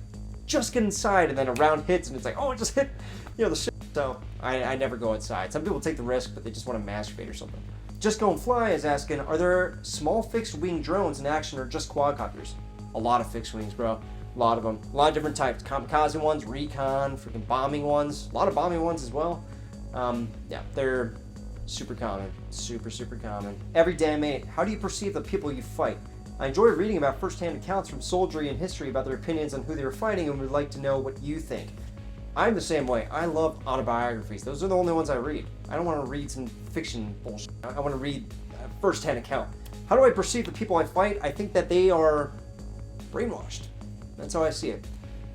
Speaker 1: just get inside and then a round hits and it's like, oh, it just hit, you know, the shit. So I never go outside. Some people take the risk, but they just want to masturbate or something. Just Go and Fly is asking, are there small fixed wing drones in action or just quadcopters? A lot of fixed wings, bro. A lot of them. A lot of different types. Kamikaze ones, recon, freaking bombing ones. A lot of bombing ones as well. Yeah, they're super common. Super common. Every damn mate, how do you perceive the people you fight? I enjoy reading about first-hand accounts from soldiery and history about their opinions on who they were fighting and would like to know what you think. I'm the same way. I love autobiographies. Those are the only ones I read. I don't want to read some fiction bullshit. I want to read a first-hand account. How do I perceive the people I fight? I think that they are brainwashed. That's how I see it.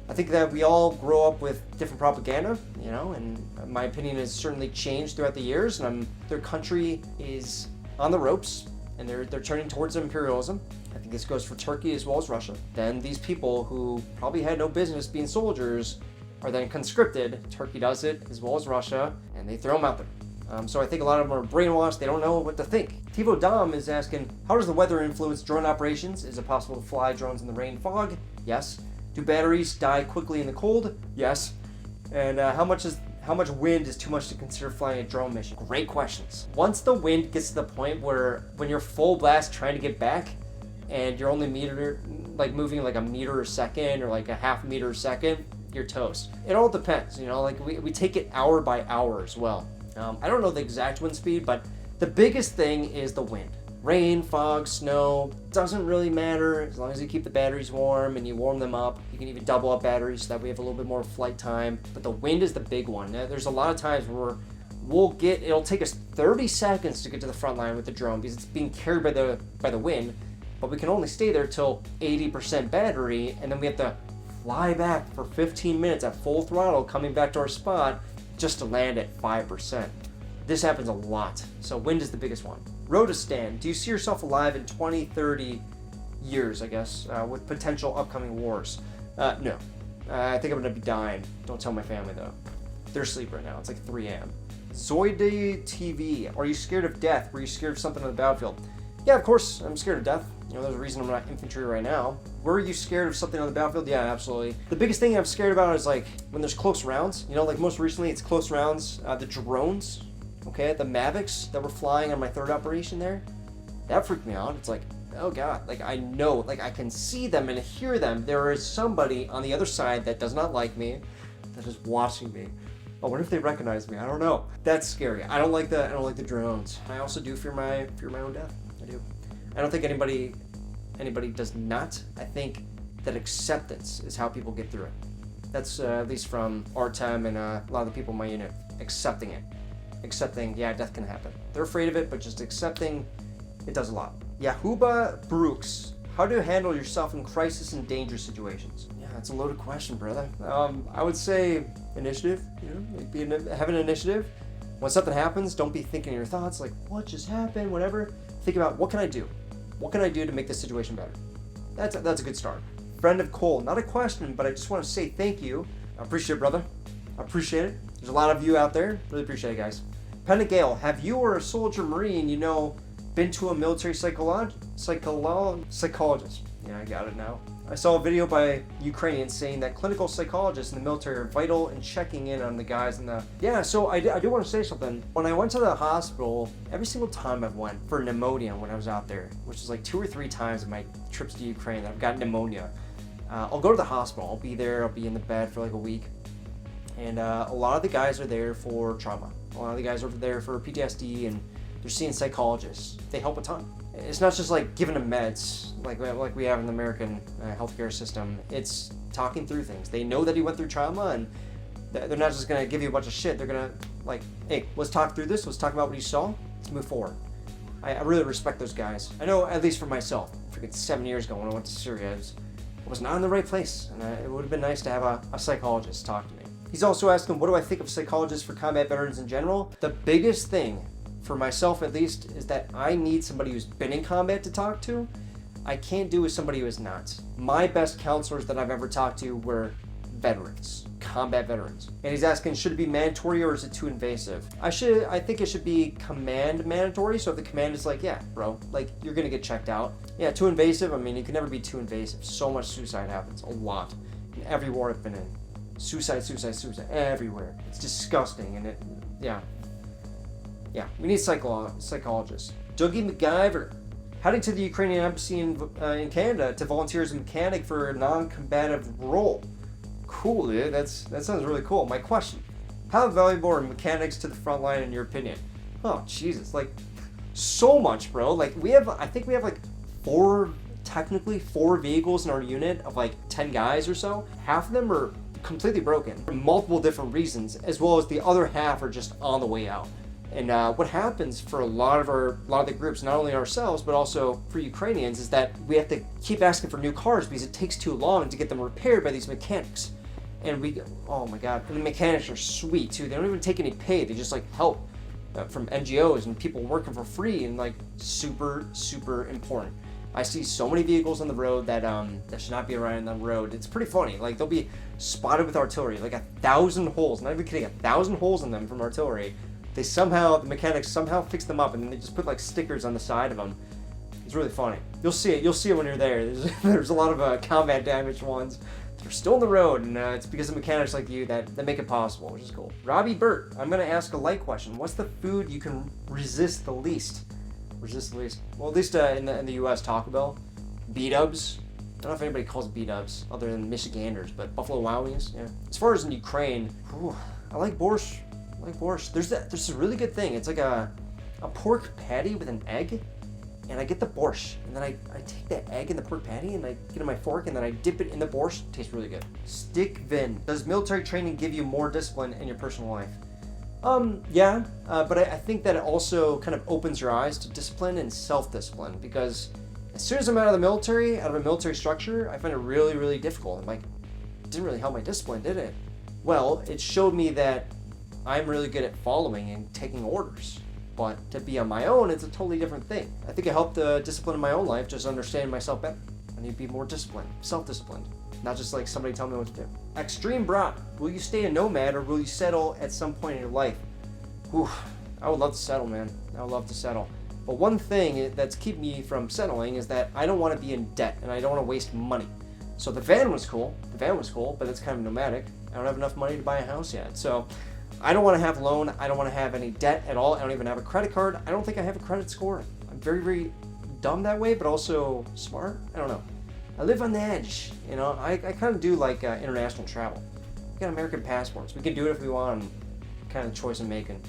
Speaker 1: I think that we all grow up with different propaganda, you know, and my opinion has certainly changed throughout the years, and their country is on the ropes, and they're turning towards imperialism. I think this goes for Turkey as well as Russia. Then these people who probably had no business being soldiers are then conscripted. Turkey does it as well as Russia, and they throw them out there. So I think a lot of them are brainwashed. They don't know what to think. Tivo Dom is asking, how does the weather influence drone operations? Is it possible to fly drones in the rain and fog? Yes. Do batteries die quickly in the cold? Yes. And how much wind is too much to consider flying a drone mission? Great questions. Once the wind gets to the point where when you're full blast trying to get back and you're only moving like a meter a second or like a half meter a second, you're toast. It all depends, you know, like we take it hour by hour as well. I don't know the exact wind speed, but the biggest thing is the wind. Rain, fog, snow, doesn't really matter as long as you keep the batteries warm and you warm them up. You can even double up batteries so that we have a little bit more flight time. But the wind is the big one. Now, there's a lot of times where it'll take us 30 seconds to get to the front line with the drone because it's being carried by the wind, but we can only stay there till 80% battery, and then we have to fly back for 15 minutes at full throttle coming back to our spot just to land at 5%. This happens a lot, so wind is the biggest one. Rodistan, do you see yourself alive in 20, 30 years, I guess, with potential upcoming wars? No. I think I'm gonna be dying. Don't tell my family though. They're asleep right now. It's like 3 a.m. Zoide TV, are you scared of death? Were you scared of something on the battlefield? Yeah, of course, I'm scared of death. You know, there's a reason I'm not infantry right now. Were you scared of something on the battlefield? Yeah, absolutely. The biggest thing I'm scared about is like when there's close rounds. You know, like most recently it's close rounds. The drones, okay, the Mavics that were flying on my third operation there, that freaked me out. It's like, oh God, like I know, like I can see them and hear them. There is somebody on the other side that does not like me, that is watching me. Oh, what if they recognize me? I don't know. That's scary. I don't like the drones. I also do fear my own death. I do. I don't think anybody does not. I think that acceptance is how people get through it. That's at least from RTEM and a lot of the people in my unit. Accepting it. Accepting, yeah, death can happen. They're afraid of it, but just accepting, it does a lot. Yahuba Brooks, how do you handle yourself in crisis and danger situations? Yeah, that's a loaded question, brother. I would say initiative, you know, have an initiative. When something happens, don't be thinking your thoughts like, what just happened, whatever. Think about, what can I do? What can I do to make this situation better? That's a good start. Friend of Cole, not a question, but I just want to say thank you. I appreciate it, brother. I appreciate it. There's a lot of you out there. Really appreciate it, guys. Penda Gale, have you or a soldier marine you know been to a military psychologist? Yeah, I got it now. I saw a video by Ukrainians saying that clinical psychologists in the military are vital in checking in on the guys in the... Yeah, so I do want to say something. When I went to the hospital, every single time I've went for pneumonia when I was out there, which is like 2 or 3 times in my trips to Ukraine that I've gotten pneumonia, I'll go to the hospital. I'll be there. I'll be in the bed for like a week. And a lot of the guys are there for trauma. A lot of the guys are there for PTSD, and they're seeing psychologists. They help a ton. It's not just like giving them meds like we have in the American healthcare system. It's talking through things. They know that he went through trauma, and they're not just gonna give you a bunch of shit. They're gonna like, hey, let's talk through this. Let's talk about what you saw. Let's move forward. I really respect those guys. I know, at least for myself, freaking 7 years ago when I went to Syria, I was not in the right place, and it would have been nice to have a psychologist talk to me. He's also asking, what do I think of psychologists for combat veterans in general? The biggest thing, for myself at least, is that I need somebody who's been in combat to talk to. I can't do with somebody who is not. My best counselors that I've ever talked to were veterans, combat veterans. And he's asking, should it be mandatory or is it too invasive? I think it should be command mandatory. So if the command is like, yeah, bro, like you're gonna get checked out. Yeah, too invasive. I mean, you can never be too invasive. So much suicide happens, a lot, in every war I've been in. Suicide everywhere. It's disgusting, and yeah, we need psychologists. Dougie MacGyver, heading to the Ukrainian embassy in Canada to volunteer as a mechanic for a non-combative role. Cool, dude. That sounds really cool. My question: how valuable are mechanics to the front line in your opinion? Oh Jesus, like so much, bro. Like I think we have like technically four vehicles in our unit of like 10 guys or so. Half of them are completely broken for multiple different reasons, as well as the other half are just on the way out. And what happens for a lot of the groups, not only ourselves but also for Ukrainians, is that we have to keep asking for new cars because it takes too long to get them repaired by these mechanics. And oh my God, and the mechanics are sweet too. They don't even take any pay. They just like help from NGOs and people working for free, and like super important. I see so many vehicles on the road that should not be around on the road. It's pretty funny. Like they'll be spotted with artillery, like 1,000 holes. Not even kidding, 1,000 holes in them from artillery. The mechanics somehow fix them up, and then they just put like stickers on the side of them. It's really funny. You'll see it when you're there. There's a lot of combat damaged ones that are still on the road, and it's because of mechanics like you that make it possible, which is cool. Robbie Burt, I'm gonna ask a light question. What's the food you can resist the least? Well, at least in the US, Taco Bell. B-dubs. I don't know if anybody calls it B-dubs other than Michiganders, but Buffalo Wild Wings, yeah. As far as in Ukraine, I like borscht. I like borscht. There's a really good thing. It's like a pork patty with an egg, and I get the borscht, and then I take that egg and the pork patty, and I get it in my fork, and then I dip it in the borscht. It tastes really good. Stick Vin. Does military training give you more discipline in your personal life? Yeah, but I think that it also kind of opens your eyes to discipline and self-discipline, because as soon as I'm out of the military, out of a military structure, I find it really, really difficult. I'm like, it didn't really help my discipline, did it? Well, it showed me that I'm really good at following and taking orders. But to be on my own, it's a totally different thing. I think it helped the discipline in my own life, just understanding myself better. I need to be more disciplined, self-disciplined, not just like somebody telling me what to do. Extreme Brat, will you stay a nomad or will you settle at some point in your life? Whew, I would love to settle, man. I would love to settle. But one thing that's keeping me from settling is that I don't want to be in debt and I don't want to waste money. So the van was cool, but it's kind of nomadic. I don't have enough money to buy a house yet. So I don't want to have loan. I don't want to have any debt at all. I don't even have a credit card. I don't think I have a credit score. I'm very, very dumb that way, but also smart. I don't know. I live on the edge. You know, I kind of do like international travel. We got American passports. We can do it if we want. Kind of choice I'm making.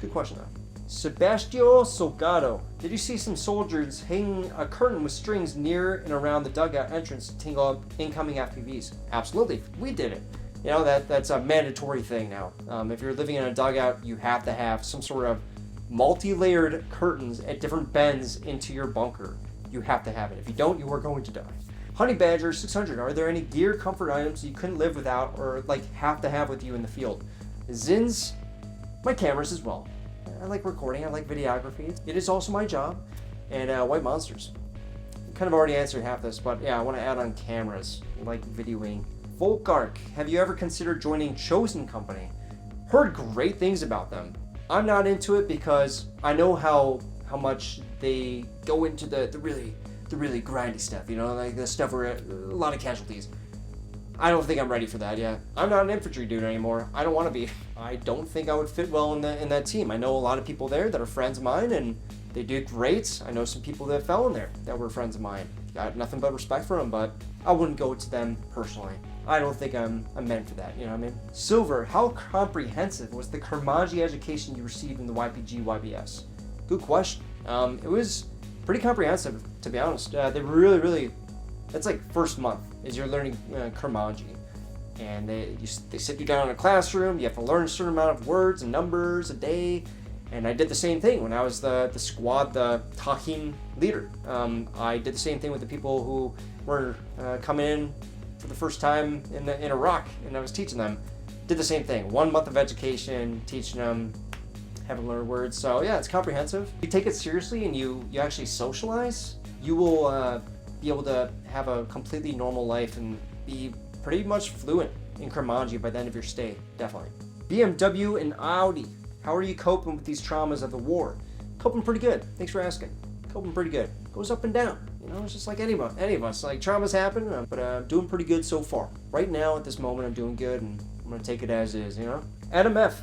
Speaker 1: Good question though. Sebastio Salgado. Did you see some soldiers hanging a curtain with strings near and around the dugout entrance to tingle up incoming FPVs? Absolutely. We did it. You know, that's a mandatory thing now. If you're living in a dugout, you have to have some sort of multi-layered curtains at different bends into your bunker. You have to have it. If you don't, you are going to die. Honey Badger 600, are there any gear comfort items you couldn't live without or like have to have with you in the field? Zins, my cameras as well. I like recording, I like videography. It is also my job. And White Monsters. I kind of already answered half this, but yeah, I want to add on cameras. I like videoing. Volkark, have you ever considered joining Chosen Company? Heard great things about them. I'm not into it because I know how much they go into the really grindy stuff, you know, like the stuff where a lot of casualties. I don't think I'm ready for that yet. I'm not an infantry dude anymore. I don't want to be. I don't think I would fit well in that team. I know a lot of people there that are friends of mine and they do great. I know some people that fell in there that were friends of mine. Got nothing but respect for them, but I wouldn't go to them personally. I don't think I'm meant for that, you know what I mean? Silver, how comprehensive was the Kurmanji education you received in the YPG YBS? Good question. It was pretty comprehensive, to be honest. They really, that's like first month is you're learning Kurmanji. And they sit you down in a classroom, you have to learn a certain amount of words and numbers a day. And I did the same thing when I was the squad, the Tahin leader. I did the same thing with the people who were coming in for the first time in Iraq, and I was teaching them. Did the same thing. 1 month of education, teaching them, having learned words. So yeah, it's comprehensive. If you take it seriously and you actually socialize, you will be able to have a completely normal life and be pretty much fluent in Kurmanji by the end of your stay, definitely. BMW and Audi. How are you coping with these traumas of the war? Coping pretty good. Thanks for asking. Coping pretty good. Goes up and down. You know, it's just like any of us. Like traumas happen, but I'm doing pretty good so far. Right now, at this moment, I'm doing good, and I'm gonna take it as is. You know. Adam F.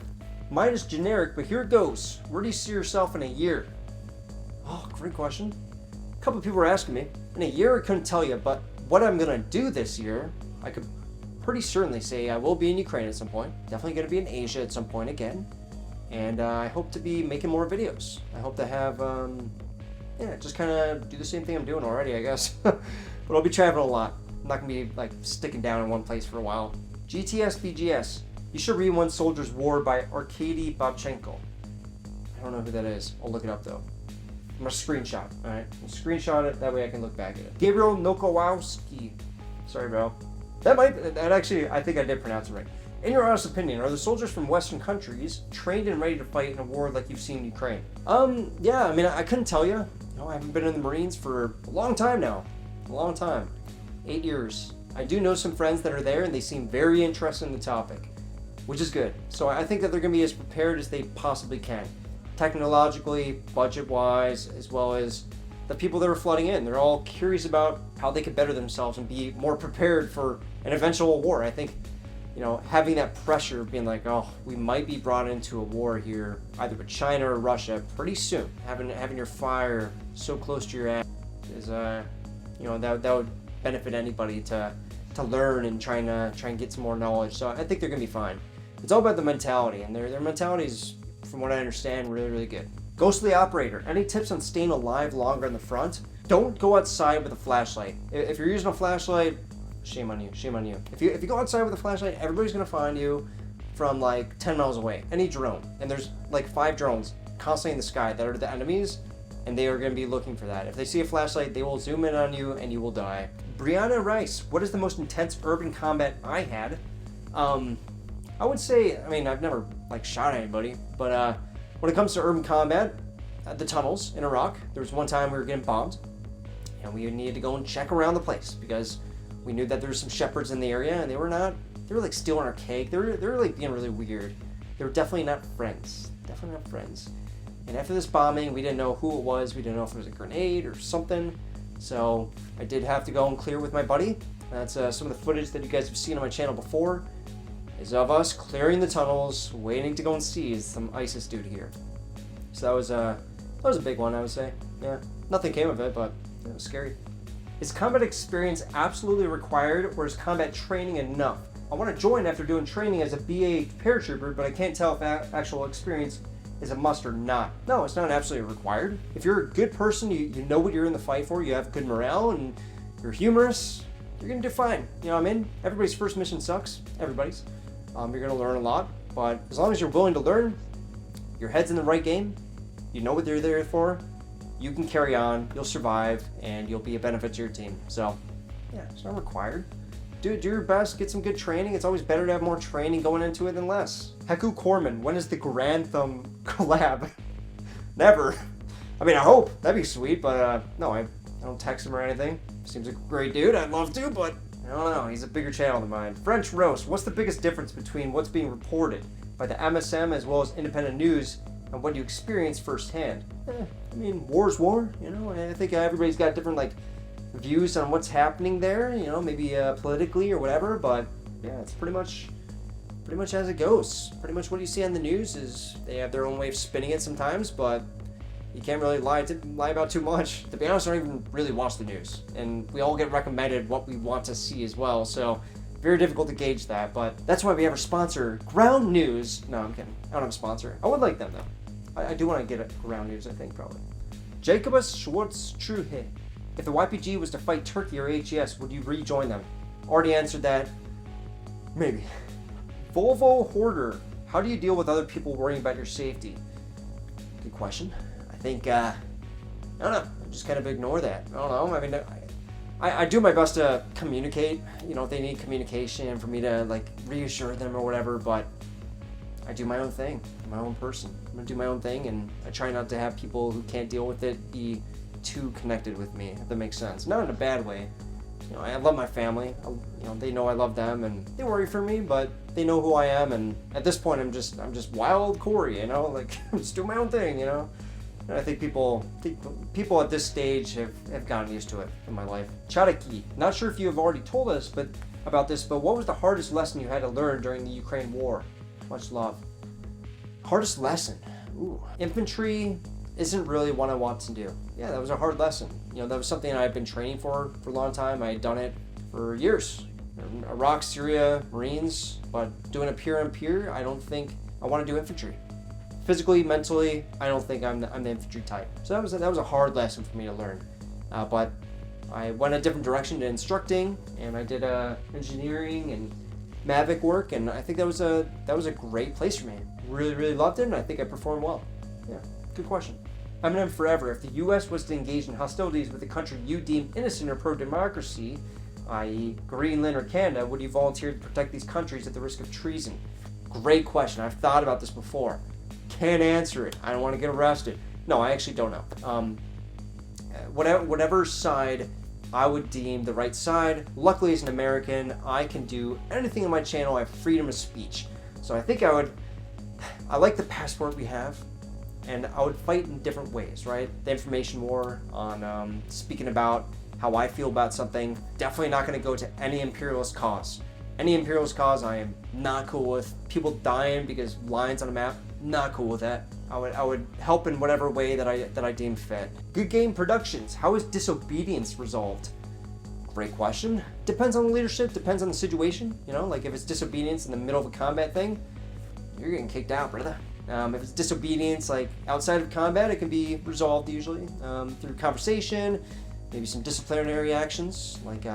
Speaker 1: Mine is generic, but here it goes. Where do you see yourself in a year? Oh, great question. A couple of people were asking me. In a year, I couldn't tell you, but what I'm gonna do this year, I could pretty certainly say I will be in Ukraine at some point. Definitely gonna be in Asia at some point again. And I hope to be making more videos. I hope to have, just kind of do the same thing I'm doing already, I guess. But I'll be traveling a lot. I'm not gonna be like sticking down in one place for a while. GTS BGS. You should read One Soldier's War by Arkady Babchenko. I don't know who that is. I'll look it up though. I'm gonna screenshot, alright? Screenshot it, that way I can look back at it. Gabriel Nokowski. Sorry, bro. That actually, I think I did pronounce it right. In your honest opinion, are the soldiers from Western countries trained and ready to fight in a war like you've seen in Ukraine? Yeah, I mean, I couldn't tell you. I haven't been in the Marines for a long time now. A long time. 8 years. I do know some friends that are there and they seem very interested in the topic, which is good. So I think that they're going to be as prepared as they possibly can. Technologically, budget-wise, as well as the people that are flooding in. They're all curious about how they could better themselves and be more prepared for an eventual war. I think having that pressure of being like, oh, we might be brought into a war here, either with China or Russia pretty soon. Having your fire so close to your ass is, that would benefit anybody to learn and try and get some more knowledge. So I think they're gonna be fine. It's all about the mentality, and their mentality is, from what I understand, really, really good. Ghostly operator, any tips on staying alive longer in the front? Don't go outside with a flashlight. If you're using a flashlight, shame on you, shame on you. If you go outside with a flashlight, everybody's gonna find you from like 10 miles away, any drone. And there's like 5 drones constantly in the sky that are the enemies, and they are gonna be looking for that. If they see a flashlight, they will zoom in on you and you will die. Brianna Rice, what is the most intense urban combat I had? I would say, I mean, I've never like shot anybody, but when it comes to urban combat, the tunnels in Iraq, there was one time we were getting bombed, and we needed to go and check around the place because we knew that there were some shepherds in the area, and they were like stealing our cake. They were like being really weird. They were definitely not friends. Definitely not friends. And after this bombing, we didn't know who it was. We didn't know if it was a grenade or something. So I did have to go and clear with my buddy. That's some of the footage that you guys have seen on my channel before, is of us clearing the tunnels, waiting to go and seize some ISIS dude here. So that was a big one, I would say. Yeah, nothing came of it, but it was scary. Is combat experience absolutely required, or is combat training enough? I want to join after doing training as a BA paratrooper, but I can't tell if actual experience is a must or not. No, it's not absolutely required. If you're a good person, you know what you're in the fight for, you have good morale, and you're humorous, you're gonna do fine. You know what I mean? Everybody's first mission sucks. Everybody's. You're gonna learn a lot, but as long as you're willing to learn, your head's in the right game, you know what they're there for, you can carry on, you'll survive, and you'll be a benefit to your team. So, yeah, it's not required. Do your best, get some good training. It's always better to have more training going into it than less. Heku Corman, when is the Grand Thumb collab? Never. I mean, I hope. That'd be sweet, but no, I don't text him or anything. Seems like a great dude. I'd love to, but I don't know. He's a bigger channel than mine. French Roast, what's the biggest difference between what's being reported by the MSM as well as independent news and what you experience firsthand? I mean, war's war, you know? I think everybody's got different, like, views on what's happening there, you know, maybe politically or whatever, but yeah, it's pretty much as it goes. Pretty much what you see on the news is they have their own way of spinning it sometimes, but you can't really lie about too much. To be honest, I don't even really watch the news, and we all get recommended what we want to see as well, so very difficult to gauge that, but that's why we have our sponsor, Ground News. No, I'm kidding. I don't have a sponsor. I would like them, though. I do want to get a Ground News, I think, probably. Jacobus Schwartz Truhe. If the YPG was to fight Turkey or HES, would you rejoin them? Already answered that. Maybe. Volvo Hoarder. How do you deal with other people worrying about your safety? Good question. I think, I don't know. I just kind of ignore that. I don't know. I mean, I do my best to communicate. You know, if they need communication for me to, like, reassure them or whatever, but I do my own thing. I'm my own person. I'm going to do my own thing, and I try not to have people who can't deal with it be too connected with me, if that makes sense. Not in a bad way. You know, I love my family. You know, they know I love them, and they worry for me, but they know who I am. And at this point, I'm just wild Corey. You know, like I'm just doing my own thing. You know, and I think people at this stage have gotten used to it in my life. Chadaki, not sure if you have already told us, about this, but what was the hardest lesson you had to learn during the Ukraine war? Much love. Hardest lesson. Ooh, infantry isn't really what I want to do. Yeah, that was a hard lesson. You know, that was something I've been training for a long time. I had done it for years. Iraq, Syria, Marines, but doing it peer on peer, I don't think I want to do infantry. Physically, mentally, I don't think I'm the infantry type. So that was a hard lesson for me to learn. But I went a different direction to instructing, and I did engineering and Mavic work, and I think that was a great place for me. Really, really loved it, and I think I performed well. Yeah, good question. Eminem Forever, if the U.S. was to engage in hostilities with a country you deem innocent or pro-democracy, i.e. Greenland or Canada, would you volunteer to protect these countries at the risk of treason? Great question. I've thought about this before. Can't answer it. I don't want to get arrested. No, I actually don't know. Whatever side I would deem the right side. Luckily, as an American, I can do anything on my channel. I have freedom of speech. So I think I like the passport we have, and I would fight in different ways, right? The information war on speaking about how I feel about something. Definitely not going to go to any imperialist cause. Any imperialist cause I am not cool with. People dying because lines on a map, not cool with that. I would help in whatever way that I deem fit. Good Game Productions, how is Disobedience resolved? Great question. Depends on the leadership, depends on the situation. You know, like if it's Disobedience in the middle of a combat thing, you're getting kicked out, brother. If it's disobedience, like outside of combat, it can be resolved usually through conversation, maybe some disciplinary actions, like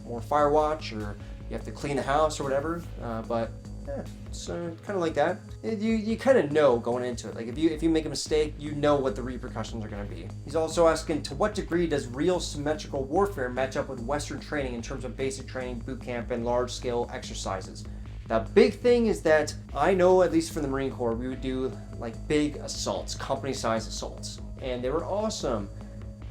Speaker 1: more fire watch, or you have to clean the house or whatever. But yeah, it's kind of like that. You kind of know going into it. Like if you make a mistake, you know what the repercussions are going to be. He's also asking, to what degree does real symmetrical warfare match up with Western training in terms of basic training, boot camp, and large-scale exercises? The big thing is that I know, at least from the Marine Corps, we would do like big assaults, company-sized assaults, and they were awesome.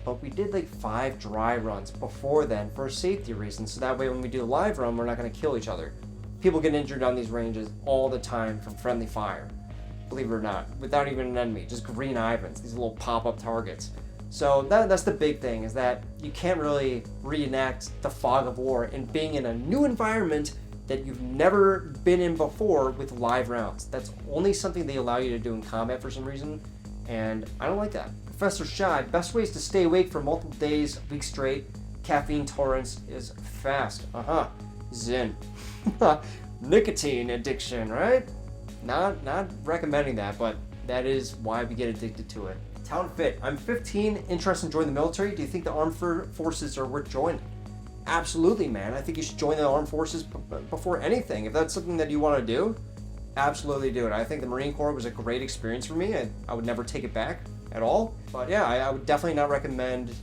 Speaker 1: But we did like 5 dry runs before then for safety reasons, so that way when we do a live run, we're not going to kill each other. People get injured on these ranges all the time from friendly fire, believe it or not, without even an enemy, just green Ivans, these little pop-up targets. So that's the big thing, is that you can't really reenact the fog of war and being in a new environment that you've never been in before with live rounds. That's only something they allow you to do in combat for some reason, and I don't like that. Professor Shy, best ways to stay awake for multiple days, weeks straight, caffeine tolerance is fast. Zin. Nicotine addiction, right? Not recommending that, but that is why we get addicted to it. Town Fit, I'm 15, interested in joining the military. Do you think the armed forces are worth joining? Absolutely, man. I think you should join the armed forces before anything. If that's something that you want to do, absolutely do it. I think the Marine Corps was a great experience for me. I would never take it back at all. But yeah, I would definitely not recommend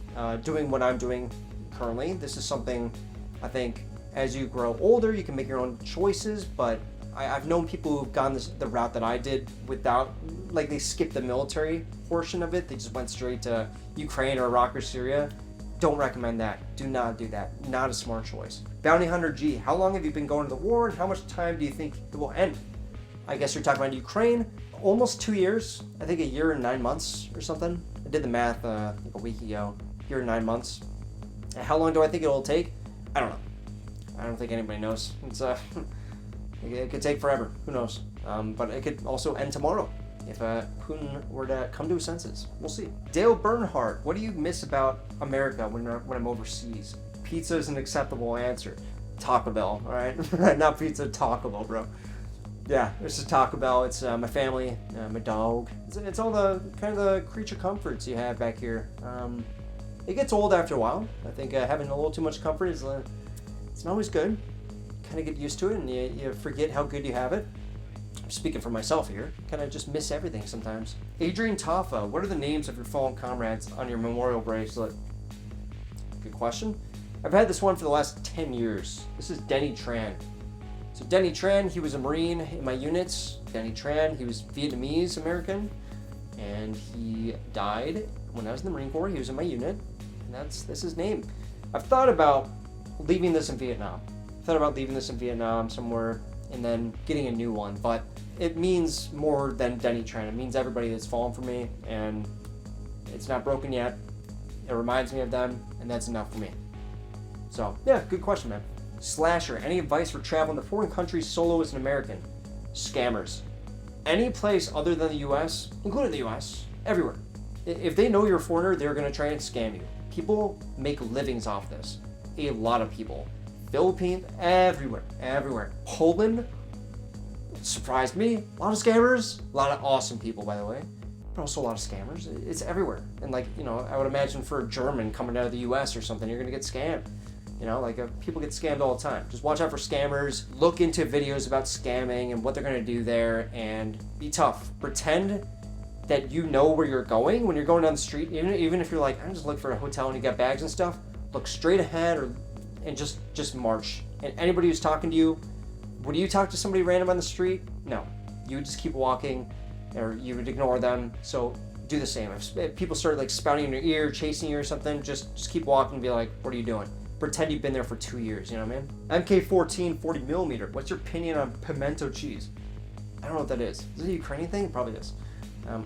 Speaker 1: doing what I'm doing currently. This is something I think as you grow older, you can make your own choices, but I've known people who've gone the route that I did without, like they skipped the military portion of it. They just went straight to Ukraine or Iraq or Syria. Don't recommend that. Do not do that. Not a smart choice. Bounty Hunter G, how long have you been going to the war and how much time do you think it will end? I guess you're talking about Ukraine. Almost 2 years. I think a year and 9 months or something. I did the math like a week ago. Year and 9 months. And how long do I think it will take? I don't know. I don't think anybody knows. It's it could take forever. Who knows? But it could also end tomorrow if Putin were to come to his senses. We'll see. Dale Bernhardt, what do you miss about America when I'm overseas? Pizza is an acceptable answer. Taco Bell, all right? Not pizza, Taco Bell, bro. Yeah, it's just Taco Bell. It's my family, my dog. It's all the kind of the creature comforts you have back here. It gets old after a while. I think having a little too much comfort is it's not always good. Kind of get used to it and you forget how good you have it. I'm speaking for myself here. Kind of just miss everything sometimes. Adrian Taffa, what are the names of your fallen comrades on your memorial bracelet? Good question. I've had this one for the last 10 years. This is Denny Tran. So Denny Tran, he was a Marine in my units. Denny Tran, he was Vietnamese American, and he died when I was in the Marine Corps. He was in my unit, and that's his name. I've thought about leaving this in Vietnam. Somewhere and then getting a new one, but it means more than Denny Tran. It means everybody that's fallen for me, and it's not broken yet. It reminds me of them, and that's enough for me. So yeah, good question, man. Slasher, any advice for traveling to foreign countries solo as an American? Scammers. Any place other than the US, including the US, everywhere. If they know you're a foreigner, they're gonna try and scam you. People make livings off this. A lot of people. Philippines, everywhere. Poland, surprised me. A lot of scammers, a lot of awesome people, by the way, but also a lot of scammers. It's everywhere. And I would imagine for a German coming out of the US or something, you're gonna get scammed. People get scammed all the time. Just watch out for scammers. Look into videos about scamming and what they're gonna do there, and be tough. Pretend that you know where you're going when you're going down the street. Even if you're like, I'm just looking for a hotel and you got bags and stuff, look straight ahead and just march. And anybody who's talking to you, would you talk to somebody random on the street? No. You would just keep walking, or you would ignore them. So do the same. If people start spouting in your ear, chasing you or something, just keep walking and be like, what are you doing? Pretend you've been there for 2 years, you know what I mean? MK14 40mm, what's your opinion on pimento cheese? I don't know what that is. Is it a Ukrainian thing? It probably is.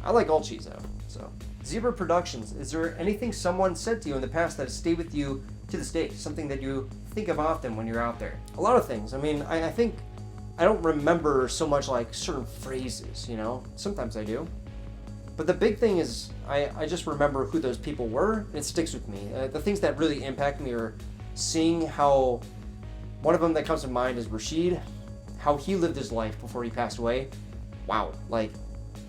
Speaker 1: I like all cheese though, so. Zebra Productions, is there anything someone said to you in the past that has stayed with you to this day? Something that you think of often when you're out there? A lot of things. I think I don't remember so much certain phrases, Sometimes I do. But the big thing is I just remember who those people were, and it sticks with me. The things that really impact me are seeing how, one of them that comes to mind is Rashid, how he lived his life before he passed away. wow, like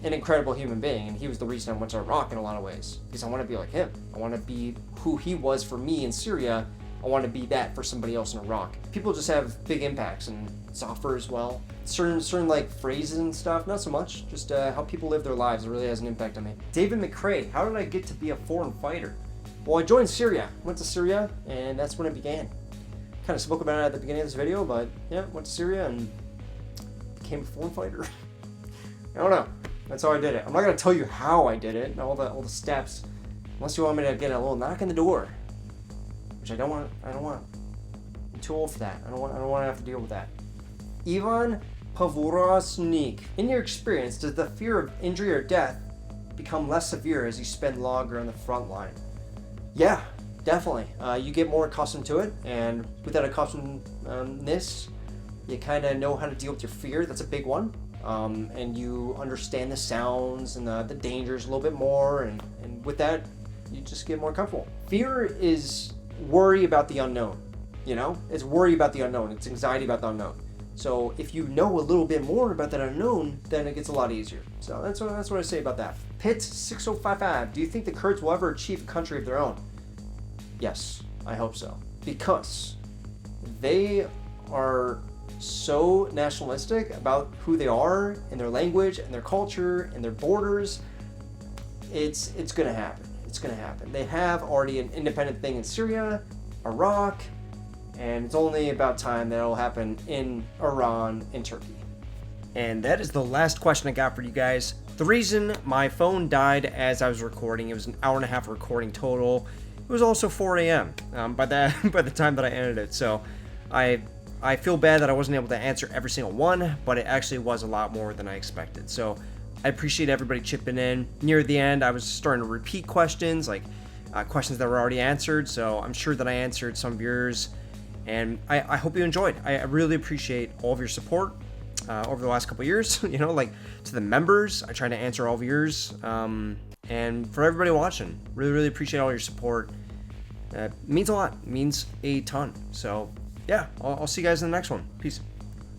Speaker 1: an incredible human being. And he was the reason I went to Iraq in a lot of ways, because I want to be like him. I want to be who he was for me in Syria. I want to be that for somebody else in Iraq. People just have big impacts, and software as well. Certain like phrases and stuff, not so much. Just how people live their lives, it really has an impact on me. David McCrae, how did I get to be a foreign fighter? Well, I joined Syria, went to Syria, and that's when it began. Kind of spoke about it at the beginning of this video, but yeah, went to Syria and became a foreign fighter. I don't know. That's how I did it. I'm not gonna tell you how I did it, all the steps, unless you want me to get a little knock on the door, which I don't want. I'm too old for that. I don't want to have to deal with that. Ivan Pavorosnik. In your experience, does the fear of injury or death become less severe as you spend longer on the front line? Yeah, definitely. You get more accustomed to it, and with that accustomedness, you kind of know how to deal with your fear. That's a big one. And you understand the sounds and the dangers a little bit more, and with that, you just get more comfortable. Fear is worry about the unknown, you know? It's worry about the unknown. It's anxiety about the unknown. So if you know a little bit more about that unknown, then it gets a lot easier. So that's what I say about that. Pit6055, do you think the Kurds will ever achieve a country of their own? Yes, I hope so. Because they are so nationalistic about who they are and their language and their culture and their borders. It's gonna happen. It's gonna happen. They have already an independent thing in Syria, Iraq, and it's only about time that it'll happen in Iran and Turkey. And that is the last question I got for you guys. The reason my phone died as I was recording, it was an hour and a half recording total. It was also 4 a.m. By the time that I ended it. So I feel bad that I wasn't able to answer every single one, but it actually was a lot more than I expected. So I appreciate everybody chipping in. Near the end, I was starting to repeat questions, like questions that were already answered. So I'm sure that I answered some of yours, and I hope you enjoyed. I really appreciate all of your support over the last couple of years. You know, like to the members, I try to answer all of yours. And for everybody watching, really appreciate all your support. It means a lot. It means a ton. So yeah, I'll see you guys in the next one. Peace.